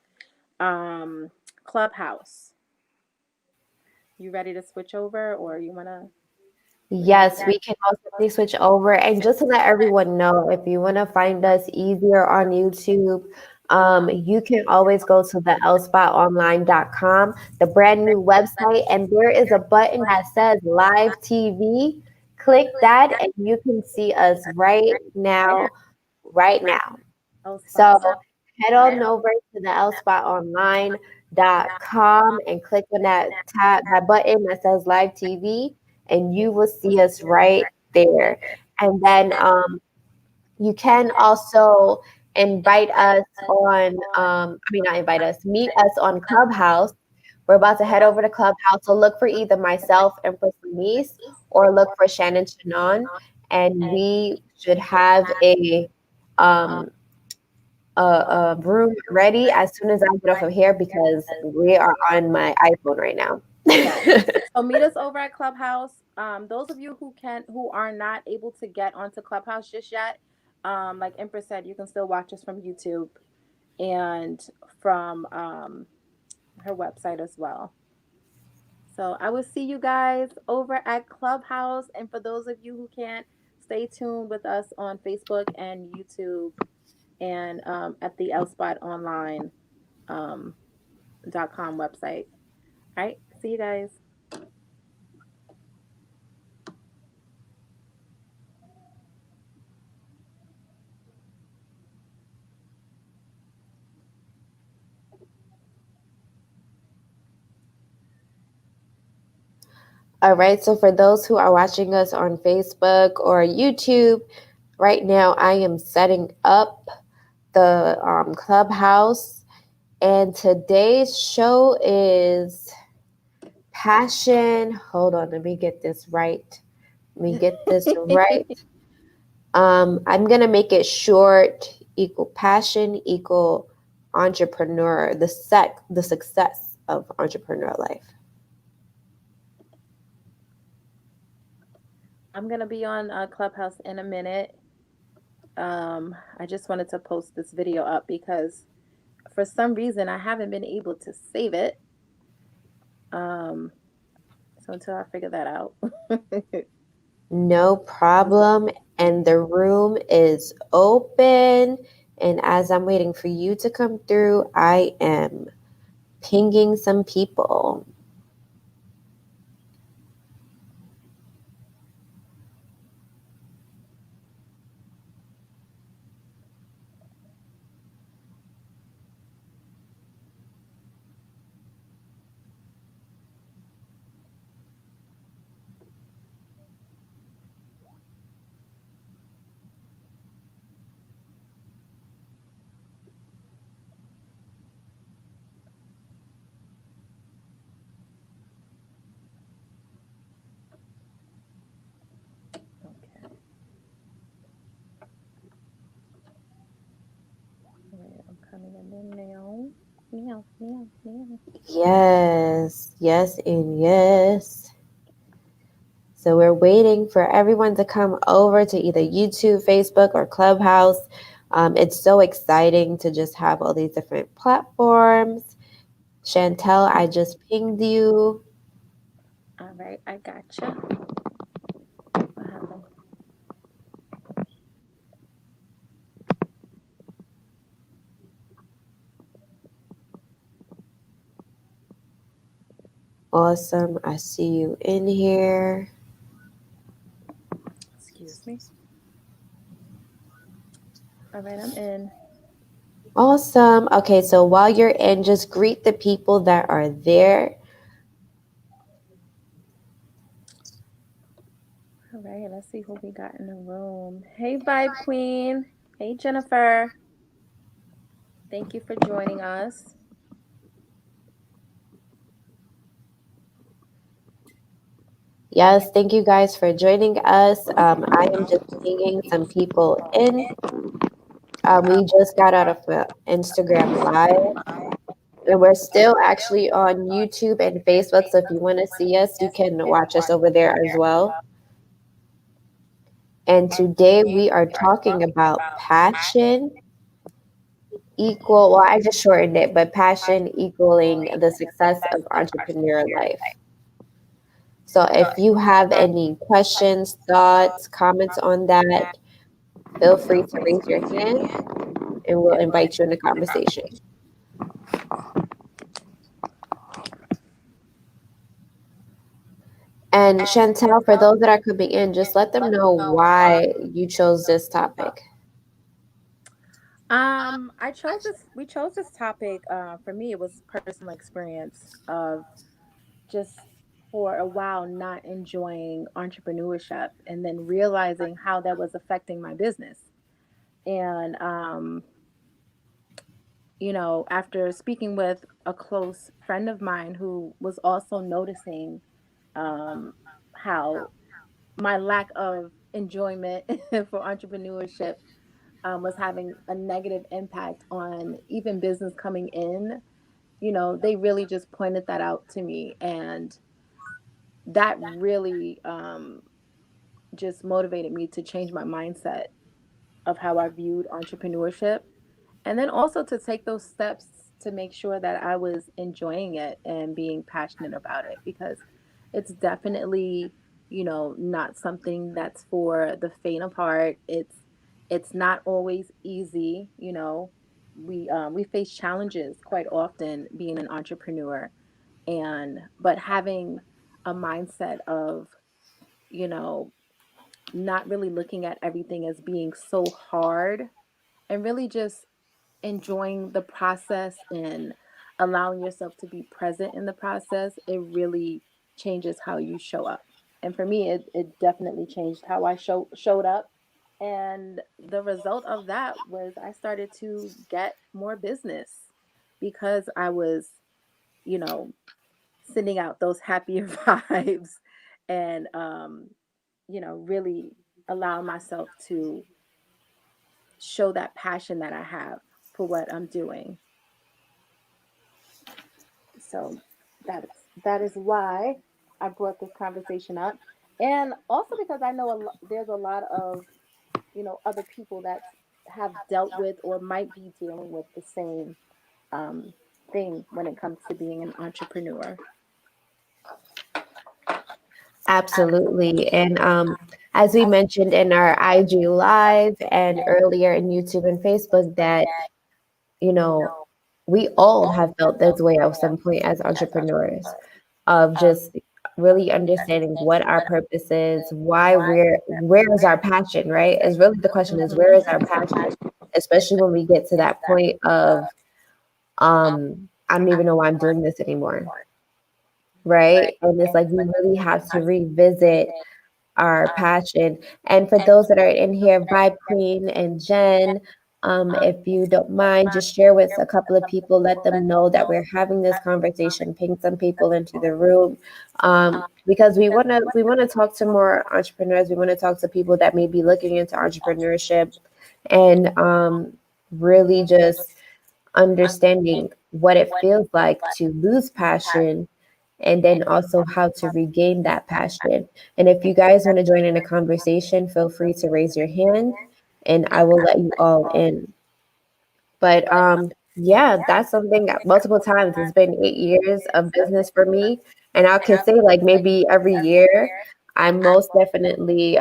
Clubhouse. You ready to switch over, or you wanna? We want Yes, to. we can most definitely switch over. And just to let everyone know, if you want to find us easier on YouTube, you can always go to the lspotonline.com, the brand new website, and there is a button that says Live TV. Click that, and you can see us right now, right now. Oh, spot. So head All on right. over to the lspotonline.com and click on that button that says live TV, and you will see us right there. And then you can also invite us on, I mean, not invite us, meet us on Clubhouse. We're about to head over to Clubhouse. So look for either myself, Empress Lanice, or look for Shannon Shannon, and we should have um, a room ready as soon as I get off of here because we are on my iPhone right now. Yes. So meet us over at Clubhouse. Those of you who are not able to get onto Clubhouse just yet, like Empress said, you can still watch us from YouTube and from her website as well. So I will see you guys over at Clubhouse. And for those of you who can't, stay tuned with us on Facebook and YouTube and at the lspotonline.com website. All right. See you guys. All right. So for those who are watching us on Facebook or YouTube, right now I am setting up the Clubhouse, and today's show is passion. Hold on, let me get this right. Let me get this right. I'm gonna make it short. Equal passion equal entrepreneur. The success of entrepreneur life. I'm going to be on Clubhouse in a minute. I just wanted to post this video up because for some reason I haven't been able to save it. Um, so until I figure that out. No problem. And the room is open. And as I'm waiting for you to come through, I am pinging some people. Okay. Wait, I'm coming in now. Meow, meow, meow. Yes, yes, and yes. So we're waiting for everyone to come over to either YouTube, Facebook, or Clubhouse. It's so exciting to just have all these different platforms. Chantel, I just pinged you. All right, I gotcha. What happened? Awesome. I see you in here. Excuse me. All right, I'm in. Awesome. Okay, so while you're in, just greet the people that are there. All right, let's see who we got in the room. Hey, Vibe Queen. Hey, Jennifer. Thank you for joining us. Yes, thank you guys for joining us. I am just pinging some people in. We just got out of Instagram Live, and we're still actually on YouTube and Facebook. So if you want to see us, you can watch us over there as well. And today we are talking about passion well, I just shortened it, but passion equaling the success of entrepreneur life. So if you have any questions, thoughts, comments on that, feel free to raise your hand and we'll invite you in the conversation. And Chantel, for those that are coming in, just let them know why you chose this topic. I chose this. We chose this topic. For me, it was personal experience of just for a while not enjoying entrepreneurship, and then realizing how that was affecting my business. And after speaking with a close friend of mine who was also noticing um, how my lack of enjoyment for entrepreneurship was having a negative impact on even business coming in. They really just pointed that out to me, and that really just motivated me to change my mindset of how I viewed entrepreneurship, and then also to take those steps to make sure that I was enjoying it and being passionate about it, because it's definitely, not something that's for the faint of heart. It's not always easy. We face challenges quite often being an entrepreneur, and but having a mindset of, you know, not really looking at everything as being so hard, and really just enjoying the process and allowing yourself to be present in the process, it really changes how you show up. And for me, it definitely changed how I showed up. And the result of that was I started to get more business because I was, you know, sending out those happier vibes, and really allow myself to show that passion that I have for what I'm doing. So that is why I brought this conversation up, and also because I know there's a lot of other people that have dealt with or might be dealing with the same um, thing when it comes to being an entrepreneur. Absolutely. And as we mentioned in our IG Live and earlier in YouTube and Facebook, that, you know, we all have felt this way at some point as entrepreneurs, of just really understanding what our purpose is, where is our passion, right? Is really the question is, where is our passion? Especially when we get to that point of, I don't even know why I'm doing this anymore, right? And it's like we really have to revisit our passion. And for those that are in here, Vibe Queen and Jen, if you don't mind, just share with a couple of people, let them know that we're having this conversation, ping some people into the room, because we want to talk to more entrepreneurs. We want to talk to people that may be looking into entrepreneurship, and really just understanding what it feels like to lose passion, and then also how to regain that passion. And if you guys want to join in a conversation, feel free to raise your hand and I will let you all in. But yeah, that's something that multiple times. It's been 8 years of business for me. And I could say like maybe every year I most definitely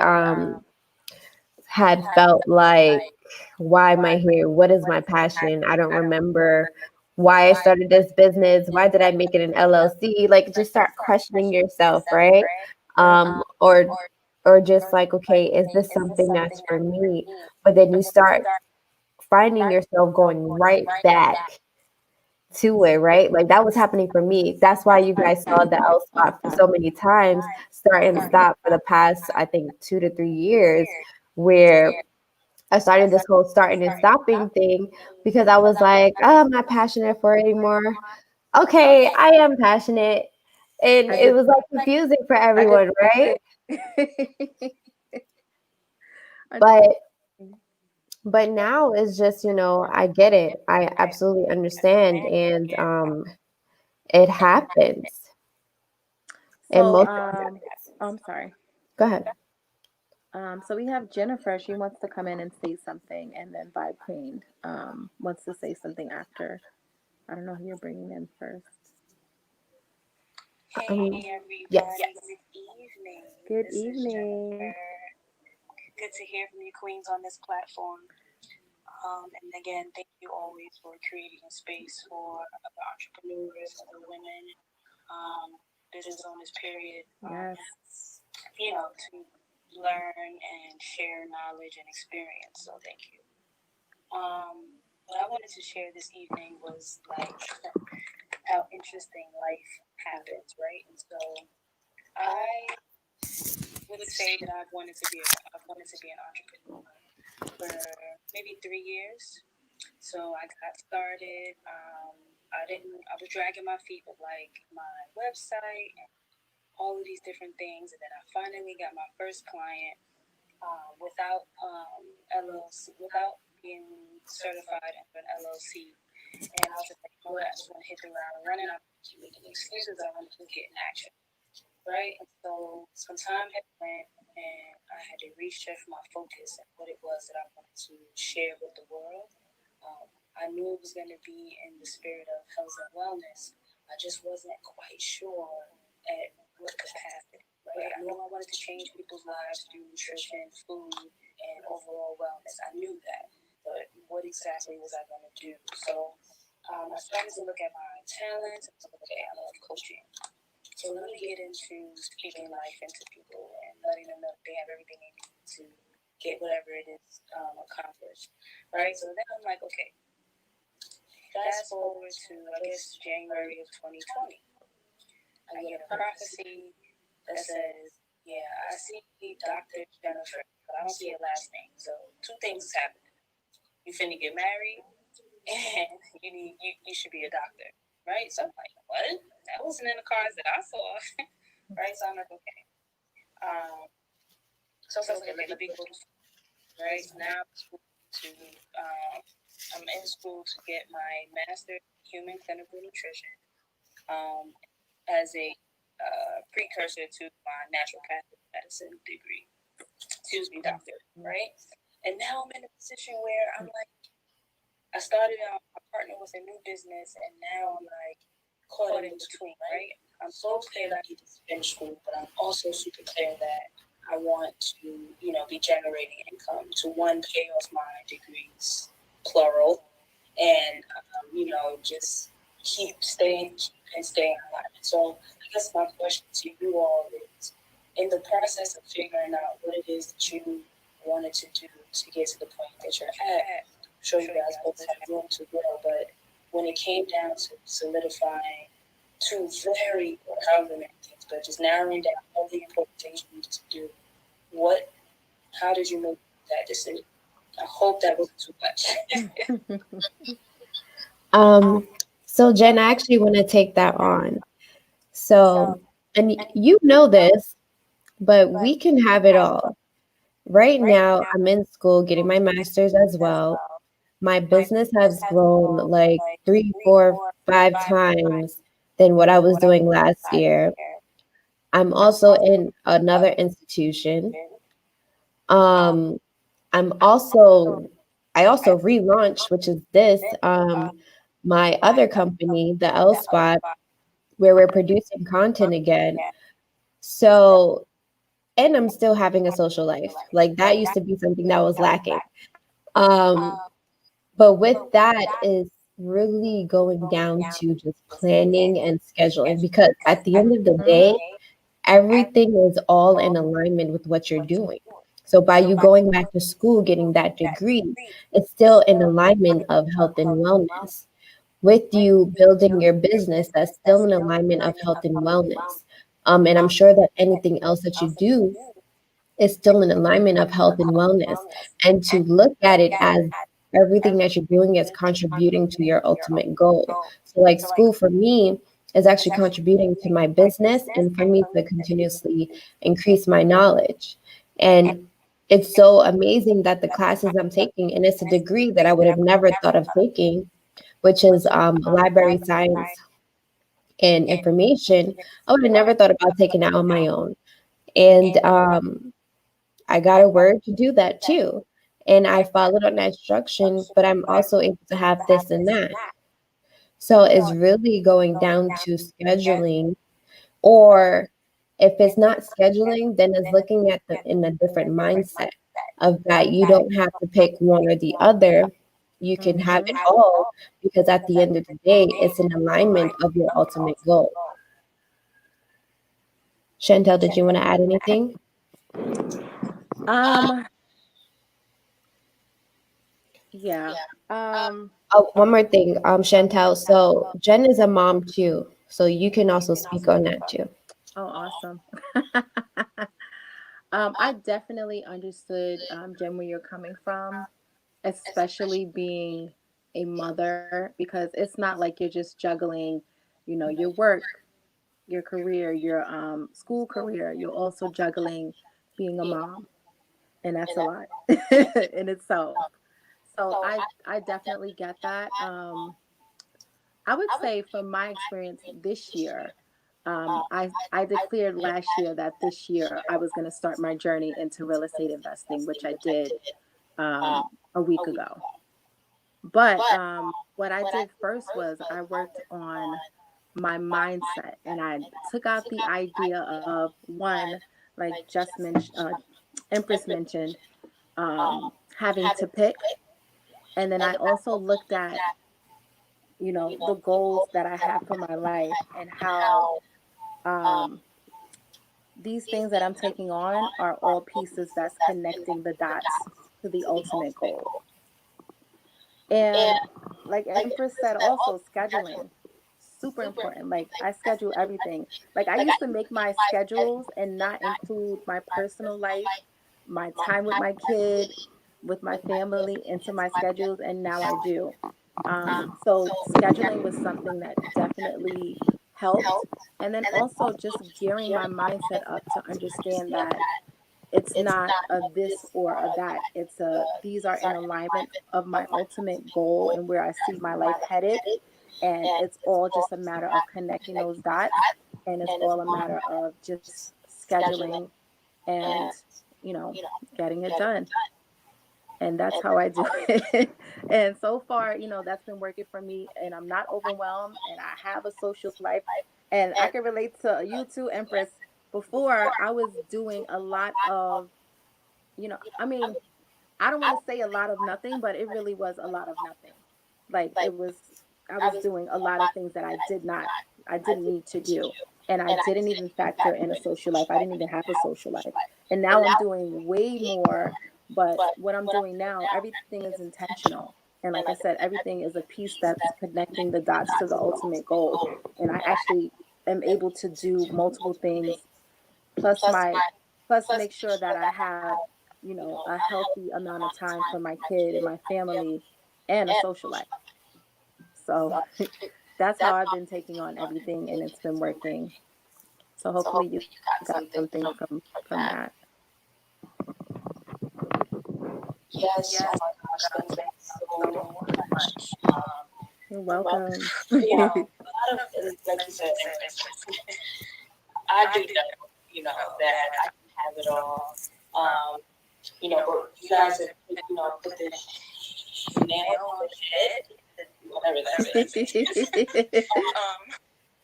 had felt like, why am I here? What is my passion? I don't remember why I started this business, why did I make it an LLC? Like just start questioning yourself, right? Yep. Or just like, okay, is this something that's for me? But then you start finding yourself going right back to it, right? Like that was happening for me. That's why you guys saw the L spot for so many times, start and stop for the past, I think, 2 to 3 years, where I started this whole starting and stopping thing because I was like, oh, I'm not passionate for it anymore. Okay, I am passionate. And I it get was like confusing for everyone, right? it. I know. But now it's just, I get it. I absolutely understand. And it happens. And So, most I'm sorry. go ahead. So we have Jennifer. She wants to come in and say something, and then Vibe Queen wants to say something after. I don't know who you're bringing in first. Um, Hey yes. everybody, good evening. Good This is evening. Jennifer. Good to hear from you queens on this platform. And again, thank you always for creating a space for other entrepreneurs, other women, business owners, period. Yes. To learn and share knowledge and experience. So thank you. What I wanted to share this evening was like how interesting life happens, right? And so I would say that I've wanted to be an entrepreneur for maybe 3 years. So I got started. I was dragging my feet with like my website and all of these different things, and then I finally got my first client without LLC, without being certified under an LLC. And I was just like, you know what? I just want to hit the ground running. I'm keep making excuses. I want to get in action. Right? And so some time had went, and I had to reshift my focus and what it was that I wanted to share with the world. I knew it was going to be in the spirit of health and wellness. I just wasn't quite sure at what capacity. Right? I knew I wanted to change people's lives through nutrition, food, and overall wellness. I knew that, but what exactly was I going to do? So I started to look at my talents. And okay, I love coaching. So let me get into speaking life into people and letting them know they have everything they need to get whatever it is accomplished, right? So then I'm like, okay, fast forward to I guess January of 2020. I get a prophecy that says, "Yeah, I see Dr. Jennifer, but I don't see a last name. So two things is happening. You finna get married, and you should be a doctor, right?" So I'm like, "What? That wasn't in the cards that I saw." Right? So I'm like, okay. So I was like, okay, let me go to school. Right? So now I'm in school to get my master's in human clinical nutrition as a precursor to my naturopathic medicine degree. Excuse me, doctor. Right? And now I'm in a position where I'm like, I started out, I partnered with a new business, and now I'm like caught in between, right? I'm so clear that I need to finish school, but I'm also super clear that I want to, be generating income to one, pay off my degrees, plural, and, just keep staying alive. So I guess my question to you all is, in the process of figuring out what it is that you wanted to do to get to the point that you're at, I'm sure you guys both have room to grow, but when it came down to solidifying two very, or however many things, but just narrowing down all the important things you needed to do, how did you make that decision? I hope that wasn't too much. So Jen, I actually want to take that on. So, and you know this, but we can have it all. Right now, I'm in school getting my master's as well. My business has grown like 3, 4, 5 times than what I was doing last year. I'm also in another institution. Um, I also relaunched, which is this, my other company, the L Spot, where we're producing content again. So, and I'm still having a social life. Like that used to be something that was lacking. Um, but with that is really going down to just planning and scheduling, because at the end of the day, everything is all in alignment with what you're doing. So by you going back to school, getting that degree, it's still in alignment of health and wellness. With you building your business, that's still in alignment of health and wellness. And I'm sure that anything else that you do is still in alignment of health and wellness. And to look at it as everything that you're doing is contributing to your ultimate goal. So, like school for me is actually contributing to my business and for me to continuously increase my knowledge. And it's so amazing that the classes I'm taking, and it's a degree that I would have never thought of taking, which is library science and information. I would have never thought about taking that on my own. And I got a word to do that too. And I followed on that instruction, but I'm also able to have this and that. So it's really going down to scheduling, or if it's not scheduling, then it's looking at the in a different mindset of that you don't have to pick one or the other. You can have it all, because at the end of the day, it's an alignment of your ultimate goal. Chantel, did you want to add anything? Um, yeah. Um, Oh, one more thing, Chantel. So Jen is a mom too, so you can also speak on that too. oh, awesome. I definitely understood, Jen, where you're coming from, especially being a mother, because it's not like you're just juggling, your work, your career, your school career. You're also juggling being a mom, and that's a lot in itself. So I definitely get that. I would say from my experience this year, I declared last year that this year I was going to start my journey into real estate investing, which I did a week ago. But what I did first was I worked on my mindset, and I took out the idea of one, like just mentioned, Empress mentioned, having to pick. And then I also looked at, the goals that I have for my life, and how um, these things that I'm taking on are all pieces that's connecting the dots to the ultimate goal. And like Empress said, also scheduling, super important. Like I schedule everything. Like I used to make my schedules and not include my personal life, my time with my kid, with my family into my schedules, and now I do. So scheduling was something that definitely helped. And then also just gearing my mindset up to understand that it's not a this or a that. It's a these are in alignment of my ultimate goal and where I see my life headed. And it's all just a matter of connecting those dots. And it's all a matter of just scheduling and, you know, getting it done. And that's how I do it. And so far, that's been working for me. And I'm not overwhelmed. And I have a social life. And I can relate to you too, Empress. Before, I was doing a lot of, I mean, I don't want to say a lot of nothing, but it really was a lot of nothing. Like I was doing a lot of things that I didn't need to do. And I didn't even factor in a social life. I didn't even have a social life. And now I'm doing way more. But what I'm doing now, everything is intentional. And like I said, everything is a piece that's connecting the dots to the ultimate goal. And I actually am able to do multiple things, plus plus make sure that I have, a healthy amount of time for my kid and my family and a social life. So that's how I've been taking on everything, and it's been working. So hopefully you got something from that. Yes, oh my gosh, thank you so much. You're welcome. A lot of, like you said, I do know, that I can have it all. Um, but you guys have, put the nail on the head, whatever that is.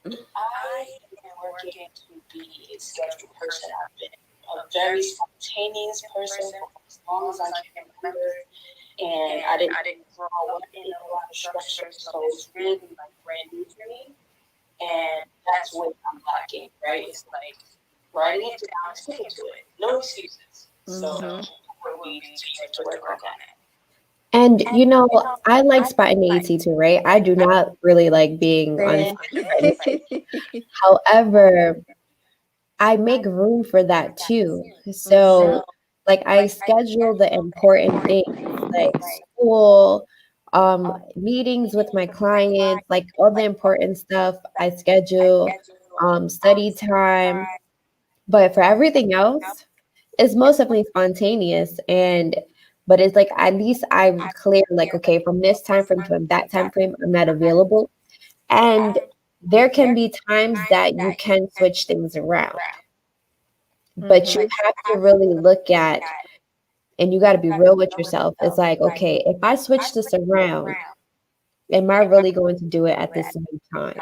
I am working to be a scheduled person. I've been a very spontaneous person for as long as I can remember. and I didn't grow up in a lot of structure, so it's really like brand new for me, and that's what I'm lacking, right? It's like writing it down and sticking to it, no excuses. So we need to start to work on that. And I like spontaneity too, right? I do not really like being unstructured. However, I make room for that too. So, like, I schedule the important things like school, meetings with my clients, like all the important stuff I schedule, study time. But for everything else, it's most definitely spontaneous. But it's like at least I'm clear, like, okay, from this time frame to that time frame, I'm not available. And there can be times that you can switch things around. But you have to really look at, and you got to be real with yourself. It's like, okay, if I switch this around, am I really going to do it at this new time?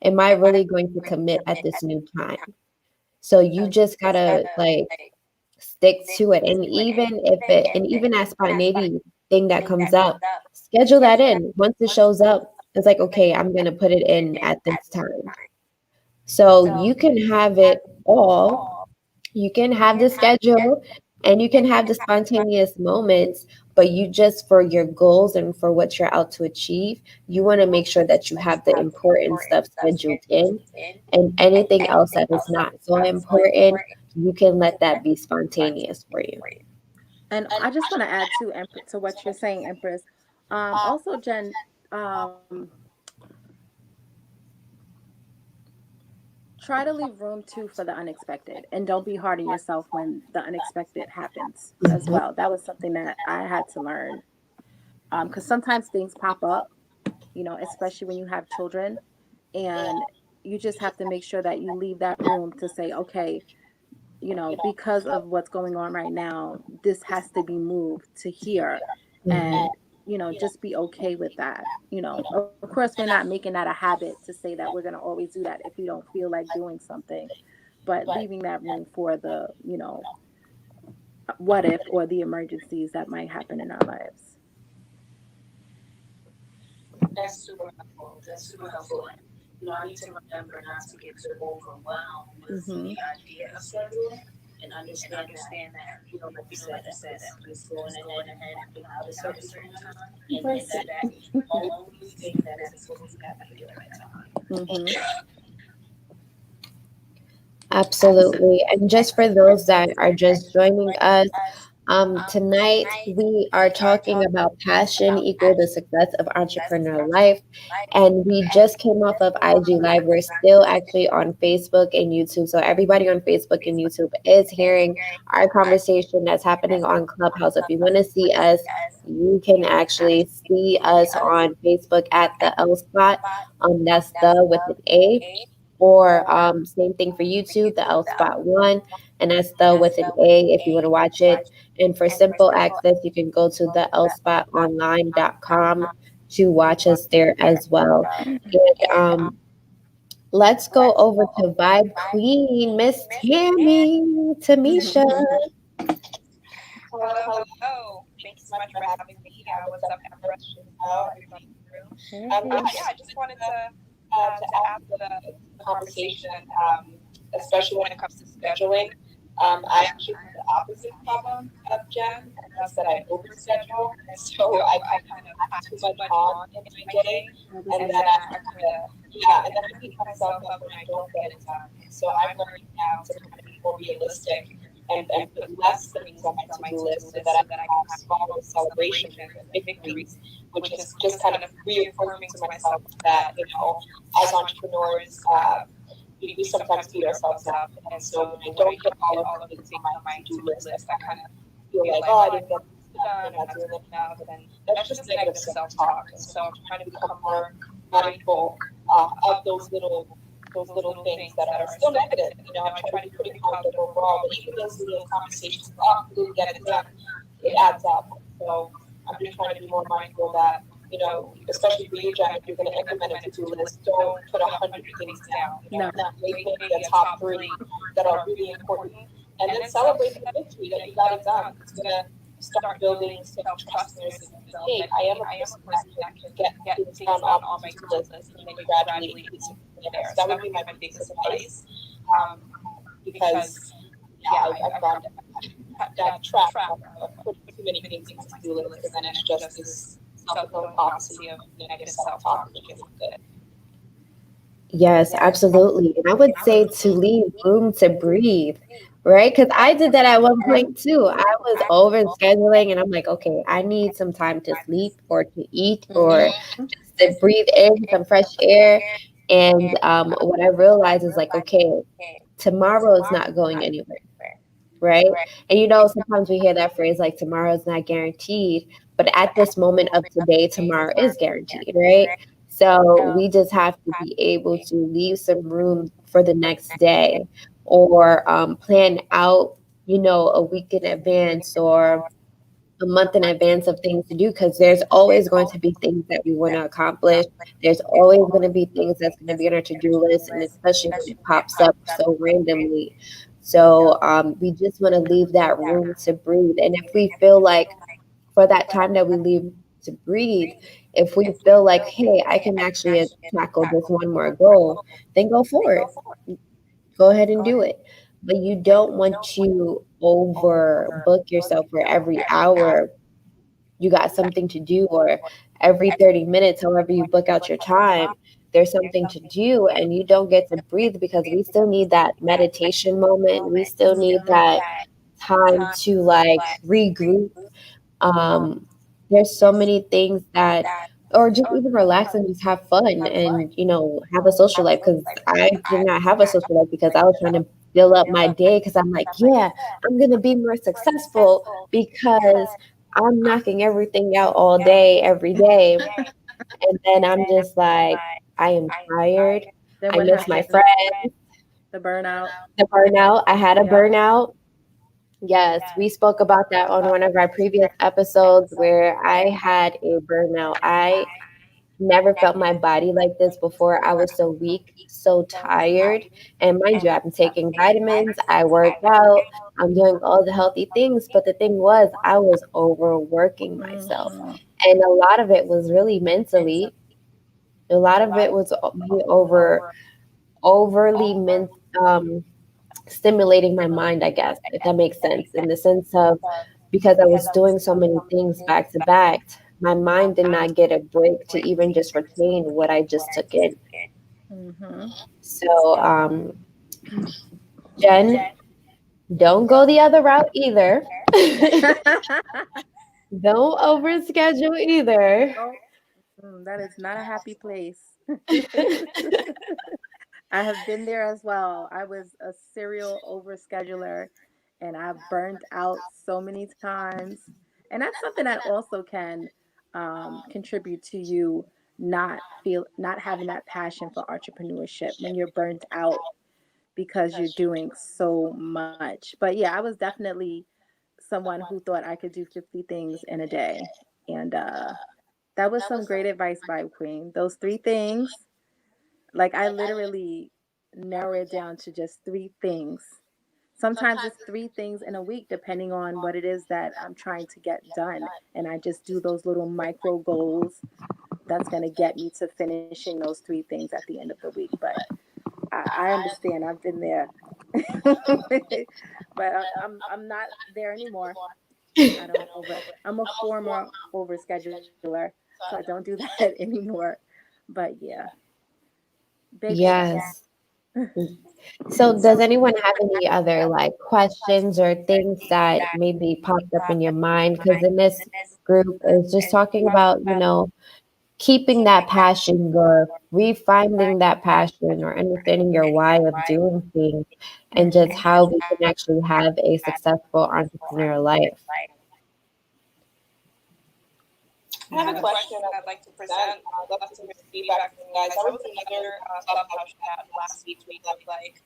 Am I really going to commit at this new time? So you just gotta like stick to it. And even that spontaneity thing that comes up, schedule that in. Once it shows up, it's like, okay, I'm gonna put it in at this time. So you can have it all. You can have the schedule and you can have the spontaneous moments, but you just for your goals and for what you're out to achieve, you want to make sure that you have the important stuff scheduled in, and anything else that is not so important, you can let that be spontaneous for you. And I just want to add to what you're saying, Empress. Also, Jen, try to leave room too for the unexpected, and don't be hard on yourself when the unexpected happens as Mhm. well. That was something that I had to learn, because sometimes things pop up, especially when you have children, and you just have to make sure that you leave that room to say, okay, because of what's going on right now, this has to be moved to here. Mhm. And, just be okay with that. Of course, we're not making that a habit to say that we're going to always do that if we don't feel like doing something, but leaving that room for the, what if or the emergencies that might happen in our lives. That's super helpful. That's super helpful. And, I need to remember not to get too overwhelmed with Mm-hmm. the idea of scheduling and understand that, like you said, that just going ahead and working out a certain time, and that only thing that is important you have to do at that time. Mm-hmm. Absolutely. And just for those that are just joining us, tonight we are talking about passion equal the success of entrepreneurial life. And we just came off of IG Live. We're still actually on Facebook and YouTube. So everybody on Facebook and YouTube is hearing our conversation that's happening on Clubhouse. If you want to see us, you can actually see us on Facebook at the L spot. That's the with an A. Or same thing for YouTube, the L spot one, and that's the with an A if you want to watch it. And for simple access, you can go to the lspotonline.com to watch us there as well. And let's go over to Vibe Queen, Miss Tammy, Tamisha. Hello, hello. Thank you so much for having me. What's up, Empress, Chantel, everybody in the room? Yeah, I just wanted to add to the conversation, especially when it comes to scheduling. I actually have the opposite problem of Jen, and that's that I overschedule, and so I kind of have too much on in my day, and then I kind of and then I beat myself up when I don't get it done. And so I'm learning now to kind of be more realistic and put less things on my to-do list so that I can have smaller celebrations and victories, which is just kind of reaffirming to myself that, as entrepreneurs, we sometimes beat ourselves up. And so when I don't hit all of the things on my to-do list, I kind of feel like, oh, I didn't get this done, I'm not doing enough. And that's just negative self-talk. And so I'm trying to become more mindful of those little things that are still negative. I try to be pretty positive overall, but even those little conversations, oh, we didn't get it done, it adds up. So I'm just trying to be more mindful that, especially for you, Jen, if you're going to implement a to-do list, don't put 100 things down. No. Make maybe a top 3 that are really important, and then celebrate the victory that you got it done. It's going to start building self-trust in yourself that, hey, I am a person that can get things done on my to-do list, and then you gradually increase from there. So that would be my biggest advice, because I've gone that trap of putting too many things on my to-do list, and then it's just this self-fulfilling prophecy of negative self-talk, which isn't good. Yes, absolutely. And I would say to leave room to breathe, right? Because I did that at one point too. I was over scheduling and I'm like, okay, I need some time to sleep or to eat or just to breathe in some fresh air. And what I realized is like, okay, tomorrow is not going anywhere, right? And sometimes we hear that phrase like tomorrow is not guaranteed, but at this moment of today, tomorrow is guaranteed, right? So we just have to be able to leave some room for the next day or plan out, a week in advance or a month in advance of things to do because there's always going to be things that we want to accomplish. There's always going to be things that's going to be on our to-do list, and especially when it pops up so randomly. So we just want to leave that room to breathe. And if we feel like for that time that we leave to breathe, if we feel like, hey, I can actually tackle this one more goal, then go for it. Go ahead and do it. But you don't want to overbook yourself for every hour you got something to do or every 30 minutes, however you book out your time, there's something to do and you don't get to breathe because we still need that meditation moment. We still need that time to like regroup. There's so many things that, or just even relax and just have fun and, have a social life. Cause I did not have a social life because I was trying to fill up my day. Cause I'm like, yeah, I'm going to be more successful because I'm knocking everything out all day, every day. And then I'm just like, I am tired. Then I what miss my happened? friends, The burnout. the burnout. I had a burnout. Yes, we spoke about that on one of our previous episodes where I had a burnout. I never felt my body like this before. I was so weak, so tired. And mind you, I'm taking vitamins, I work out, I'm doing all the healthy things. But the thing was, I was overworking myself. And a lot of it was really mentally. A lot of it was me overly stimulating my mind, I guess, if that makes sense, in the sense of because I was doing so many things back to back, my mind did not get a break to even just retain what I just took in. So, Jen, don't go the other route either. Don't overschedule either. That is not a happy place. I have been there as well. I was a serial overscheduler and I burnt out so many times. And that's something that also can contribute to you not having that passion for entrepreneurship when you're burnt out because you're doing so much. But yeah, I was definitely someone who thought I could do 50 things in a day. And that was some great advice by Queen. Those three things, like I literally narrow it down to just three things. Sometimes it's three things in a week, depending on what it is that I'm trying to get done. And I just do those little micro goals that's going to get me to finishing those three things at the end of the week. But I understand. I've been there. But I'm not there anymore. I don't over. I'm a former overscheduler, so I don't do that anymore. But yeah, big steps. Yes. So, does anyone have any other like questions or things that maybe popped up in your mind? Because in this group, it's just talking about, keeping that passion or refinding that passion or understanding your why of doing things and just how we can actually have a successful entrepreneurial life. I have a question I'd like to present. I'd love to hear feedback from you guys. That was another clubhouse chat last week of like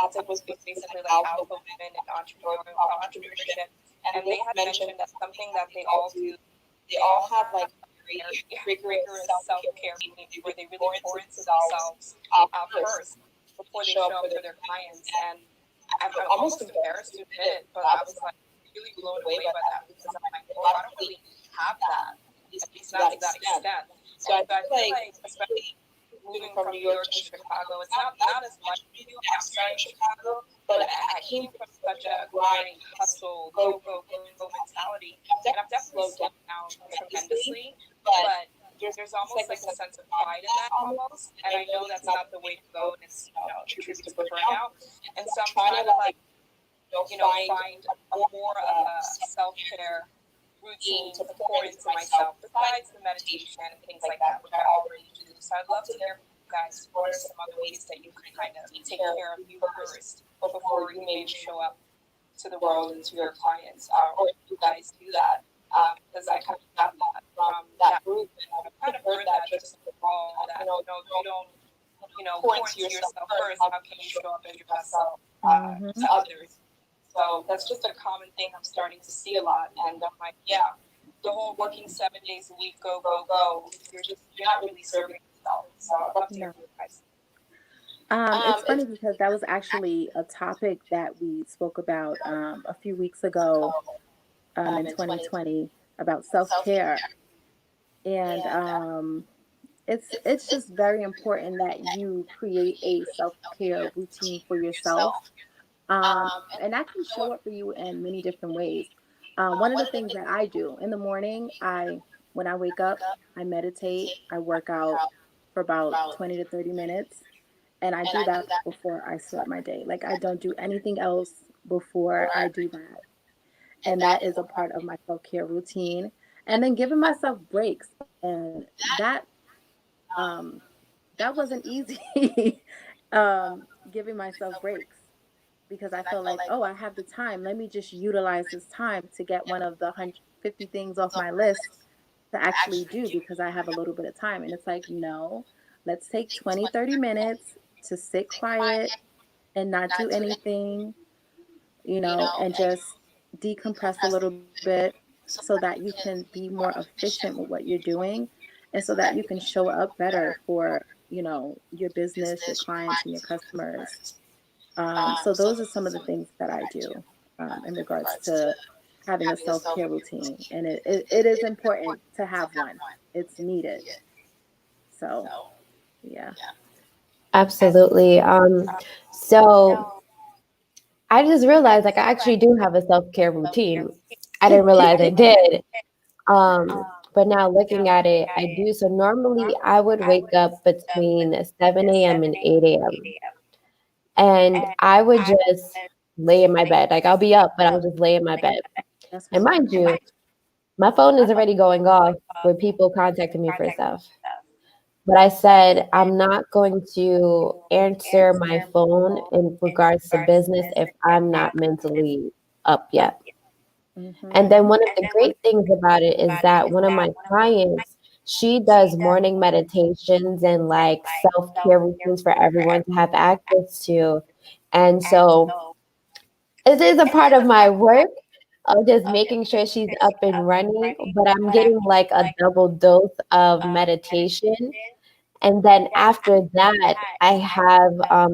topic was basically like alpha women and entrepreneurship, and they had mentioned that something that they all do. They all have like very rigorous self-care routines where they really pour into themselves first before they show up for their clients. And I'm almost embarrassed to admit it, but I was like, really blown away by that because I'm like, oh, I don't really have that, at least not to that extent. So I feel like, especially moving from New York to Chicago, it's not as much to do. I'm starting in Chicago, but I came from such a grind, hustle, go mentality, and I've definitely slowed down tremendously. But there's almost like a sense of pride in that almost, and I know that's not the way to go, and it's attributes to burnout. And so I'm trying to like find a more of a self-care routine to pour into myself besides the meditation and things like that, which I already do. So I'd love to hear from you guys what are some other ways that you can kind of take care of you first before you maybe show up to the world and to your clients, or if you guys do that. Because I kind of got that from that group, and I've kind of heard that just overall that if you don't pour into yourself first, how can you show up as your best self to others? So that's just a common thing I'm starting to see a lot. And I'm like, yeah, the whole working 7 days a week, go. You're not really serving yourself. So I'd love to hear from you guys. It's funny because that was actually a topic that we spoke about a few weeks ago in 2020 about self-care. And it's just very important that you create a self-care routine for yourself. And that can show up for you in many different ways. One of the things that I do in the morning, when I wake up, I meditate, I work out for about 20 to 30 minutes, and I do that before I start my day. Like I don't do anything else before I do that. And that is a part of my self-care routine. And then giving myself breaks. And um, that wasn't easy, giving myself breaks because I feel like, oh, I have the time. Let me just utilize this time to get one of the 150 things off my list to actually do because I have a little bit of time. And it's like, no, let's take 20, 30 minutes to sit quiet and not do anything, and just decompress a little bit so that you can be more efficient with what you're doing and so that you can show up better for, your business, your clients, and your customers. So those are some of the things that I do in regards to having a self-care routine. And it is important to have one. It's needed. So, yeah. Absolutely. So I just realized like I actually do have a self-care routine. I didn't realize I did. But now looking at it, I do. So normally I would wake up between 7 a.m. and 8 a.m. And I would just lay in my bed. Like I'll be up, but I'll just lay in my bed. That's And what's mind you, my phone is already going off with people contacting me for stuff. But I said, I'm not going to answer my phone in regards to business if I'm not mentally up yet. And then one of the great things about it is that one of my clients, she does morning meditations and like self-care routines for everyone to have access to. And so it is a part of my work of just making sure she's up and running, but I'm getting like a double dose of meditation. And then after that, I have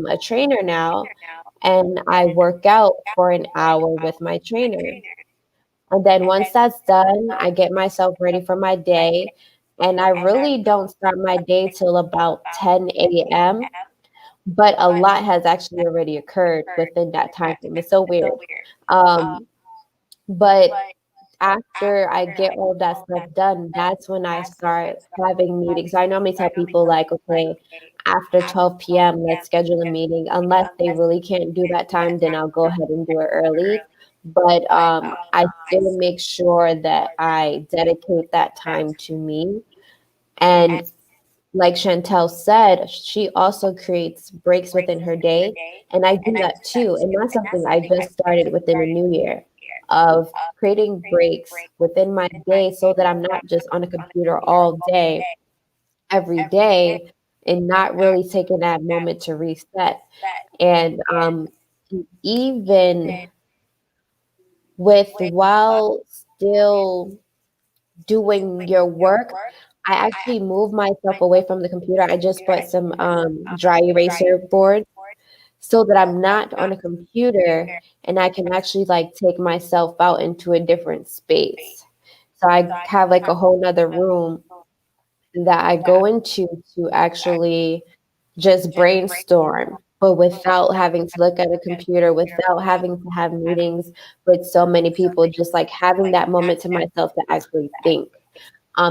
a trainer now, and I work out for an hour with my trainer. And then once that's done, I get myself ready for my day. And I really don't start my day till about 10 a.m. But a lot has actually already occurred within that time frame. It's so weird. But after I get all that stuff done, that's when I start having meetings. So I normally tell people like, okay, after 12 p.m., let's schedule a meeting. Unless they really can't do that time, then I'll go ahead and do it early. But I still make sure that I dedicate that time to me. And like Chantel said, she also creates breaks within her day. And I do that too. And that's something I just started within the new year of creating breaks within my day so that I'm not just on a computer all day, every day, and not really taking that moment to reset. And even with while still doing your work, I actually move myself away from the computer. I just put some dry eraser boards so that I'm not on a computer and I can actually like take myself out into a different space. So I have like a whole nother room that I go into to actually just brainstorm, but without having to look at a computer, without having to have meetings with so many people, just like having that moment to myself to actually think.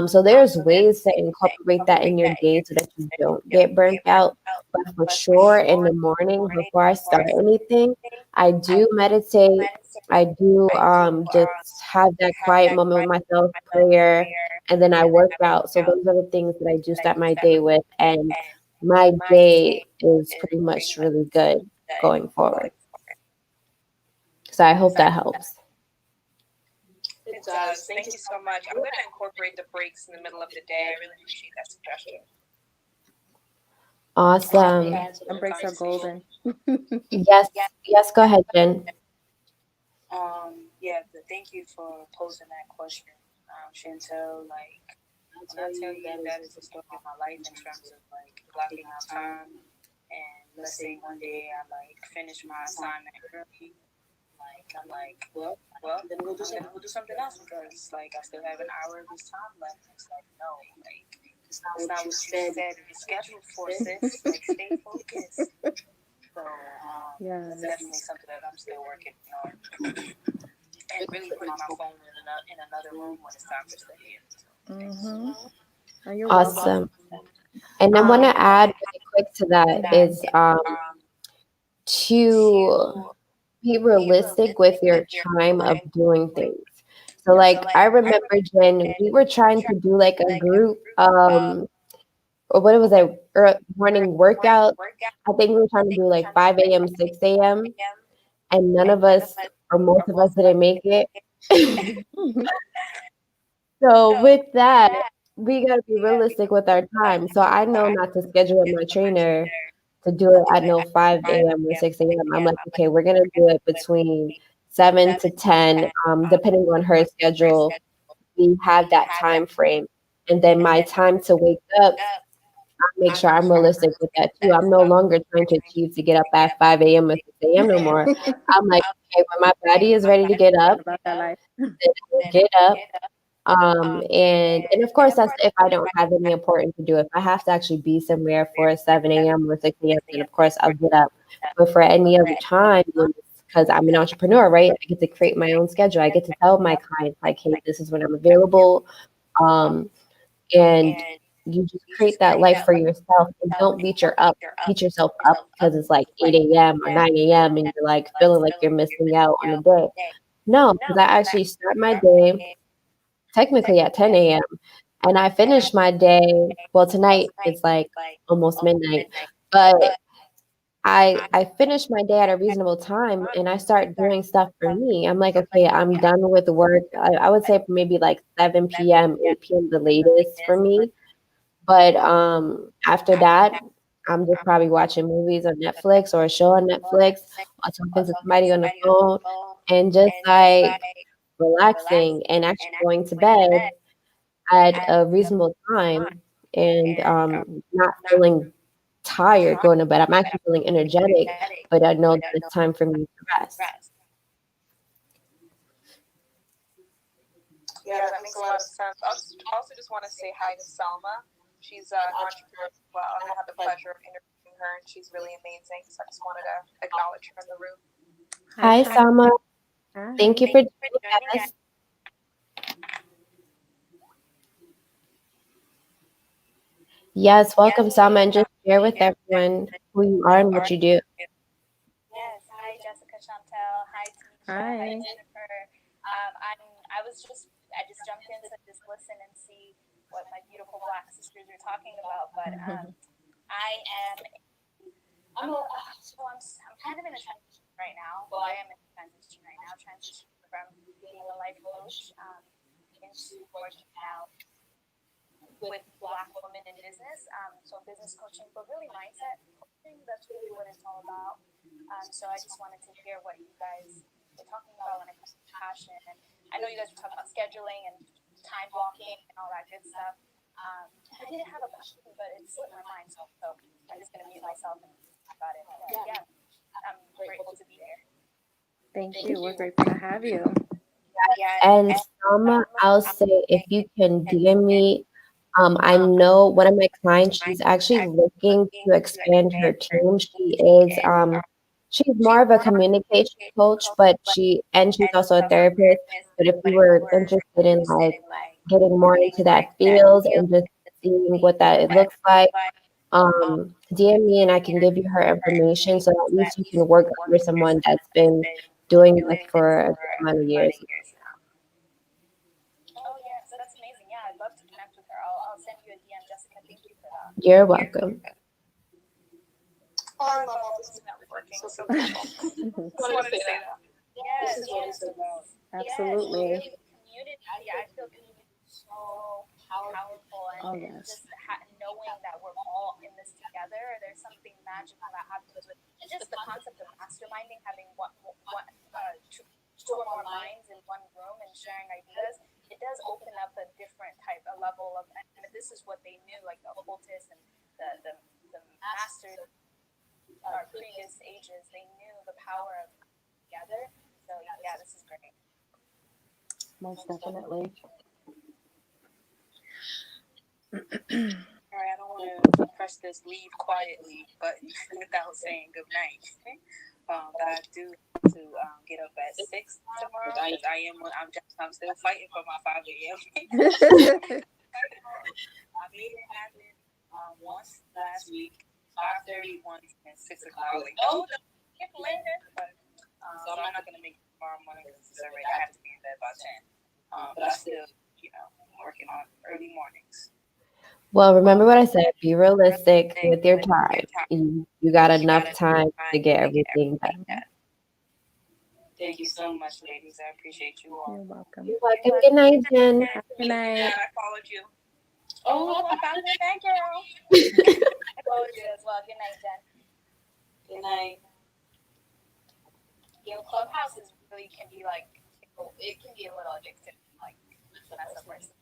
So there's ways to incorporate that in your day so that you don't get burnt out. But for sure, in the morning before I start anything, I do meditate. I do just have that quiet moment with myself, prayer, and then I work out. So those are the things that I do start my day with, and my day is pretty much really good going forward. So I hope that helps. It does. Thank you so much. I'm going to incorporate the breaks in the middle of the day. I really appreciate that suggestion. Awesome. And breaks are golden. Yes, yes, go ahead, Jen. Yeah, thank you for posing that question, Chantel. Like, when I tell you that is the story of my life in terms of like blocking out time, and let's say one day I like finish my assignment early, like I'm like, well, I'm gonna go do something else because like I still have an hour of this time left. And it's like, no, like it's not what you said you're scheduled for, sis. Like, stay focused. So that's definitely something that I'm still working on, and really putting my phone in another room when it's time for studying. Oh, you're Awesome. And I want to add really quick to that is to be realistic with your time of doing things. So like I remember, Jen, we were trying to do like a group or what was it, morning workout. I think we were trying to do like 5 a.m., 6 a.m. and none of us or most of us didn't make it. So with that, we gotta be realistic with our time. So I know not to schedule my trainer to do it at no 5 a.m. or 6 a.m. I'm like, okay, we're gonna do it between 7 to 10, depending on her schedule. We have that time frame. And then my time to wake up, I make sure I'm realistic with that too. I'm no longer trying to achieve to get up at 5 a.m. or 6 a.m. no more. I'm like, okay, when my body is ready to get up, about that life. then I will get up. And of course that's if I don't have any important to do. If I have to actually be somewhere for 7 a.m. or 6 a.m., then of course I'll get up. But for any other time, because I'm an entrepreneur, right? I get to create my own schedule. I get to tell my clients like, hey, this is when I'm available. And you just create that life for yourself and don't beat yourself up because it's like 8 a.m. or 9 a.m. and you're like feeling like you're missing out on the day. No, because I actually start my day technically at 10 a.m. and I finish my day. Well, tonight it's like almost midnight, but I finish my day at a reasonable time and I start doing stuff for me. I'm like, okay, I'm done with work. I would say maybe like 7 p.m., 8 p.m. the latest for me. But after that, I'm just probably watching movies on Netflix or a show on Netflix or talking to somebody on the phone and just like relaxing and actually going to bed at a reasonable time and not feeling tired going to bed. I'm actually feeling energetic, but I know that it's time for me to rest. Yeah, that makes a lot of sense. I also just want to say hi to Selma. She's an entrepreneur as well, and I had the pleasure of interviewing her, and she's really amazing. So I just wanted to acknowledge her in the room. Hi, Salma. Thank you for joining us. Yes, welcome, Salma, and just share with everyone who you are and what you do. Yes. Hi, Jessica, Chantel. Hi, Tanisha. Hi, Jennifer. I just jumped in to just listen and see what my beautiful Black sisters are talking about. But I am, I'm kind of in a transition right now. Well, I am in a transition right now, transitioning from being a life coach into working out with Black women in business. So business coaching, but really mindset coaching. That's really what it's all about. So I just wanted to hear what you guys were talking about when it comes to passion. And I know you guys were talking about scheduling and time blocking and all that good stuff. I did have a question, but it slipped my mind. So I'm just going to mute myself and talk about it. But, yeah. Thank you. We're grateful to have you. Yes. And some, I'll say, if you can DM me, I know one of my clients, she's actually looking to expand her team. She's more of a communication coach, but she's also a therapist. But if you were interested in like getting more into that field and just seeing what that it looks like, DM me and I can give you her information so at least you can work under someone that's been doing this for a good amount of years. Oh yes, that's amazing. Yeah, I'd love to connect with her. I'll send you a DM, Jessica. Thank you for that. You're welcome. Oh, I love all this networking. So grateful. Just wanted to say that. Yes, this is what it's about. Absolutely. Yes, community. I feel community is so powerful, and Oh, yes. just knowing that we're all in this together. There's something magical that happens with, and just the concept of masterminding, having two or more minds in one room and sharing ideas. It does open up a different type, a level of, and this is what they knew, like the occultists and the masters, our previous ages. They knew the power of together. So yeah, this is great. Most definitely. All right, I don't want to press this leave quietly button without saying good night. But I do have to get up at 6 tomorrow because I'm still fighting for my 5 a.m. I made it happen once last week, 5:30 once, and 6 o'clock. Like, no, get later. But so I'm not gonna make it tomorrow morning because it's already. I have to be in bed by 10. But I still, working on early mornings. Well, remember what I said, be realistic with your time. You got enough time to get everything done. Thank you so much, ladies. I appreciate you all. You're welcome. You're welcome. Good night, Jen. Good night. I followed you. Oh, I followed you back, girl. I followed you as well. Good night, Jen. Good night. Clubhouse really can be like, it can be a little addictive. Like, that's the first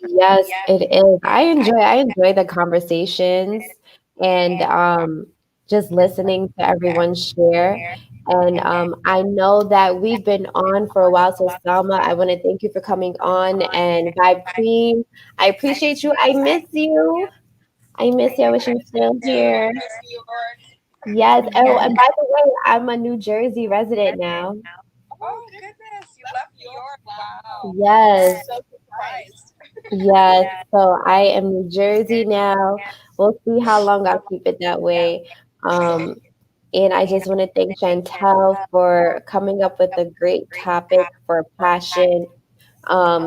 Yes, it is. I enjoy the conversations and just listening to everyone share. And I know that we've been on for a while. So Salma, I want to thank you for coming on. And Vibe Queen, I appreciate you. I miss you. I miss you. I wish you were still here. Yes. Oh, and by the way, I'm a New Jersey resident now. Oh goodness, you left New York. Wow. Yes. I'm so surprised. Yes, so I am New Jersey now. We'll see how long I'll keep it that way. And I just want to thank Chantel for coming up with a great topic for passion.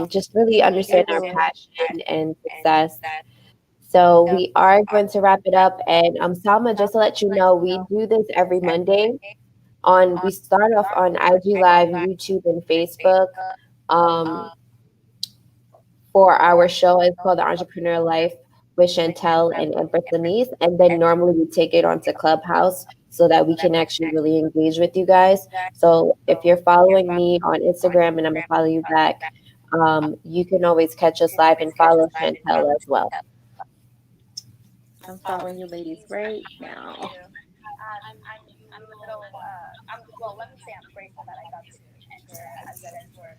Just really understand our passion and success. So we are going to wrap it up. And Salma, just to let you know, we do this every Monday. We start off on IG Live, YouTube, and Facebook. Um, for our show. It's called The Entrepreneurial Life with Chantel and Empress Lanice. And then normally we take it onto Clubhouse so that we can actually really engage with you guys. So if you're following me on Instagram and I'm going to follow you back, you can always catch us live and follow Chantel as well. I'm following you ladies right now. I'm a little, let me say I'm grateful that I got to enter as a mentor.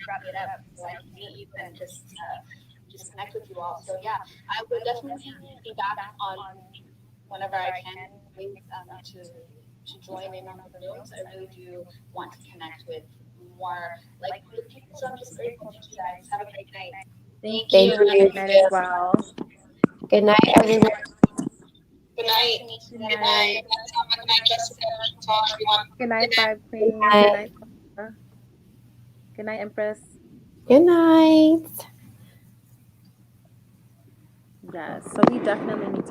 Wrap it up so I can meet you and just connect with you all. So yeah, I will definitely be back on whenever I can to join in on other rooms. I really do want to connect with more like the people. So I'm just grateful to you guys. Have a great night. Thank you. Good night as well. Good night, everyone. Good night. Good night. Good night, Jessica. Everyone. Good night, Vibe Queen. Good night. Good night, Empress. Good night. Yes. So we definitely need to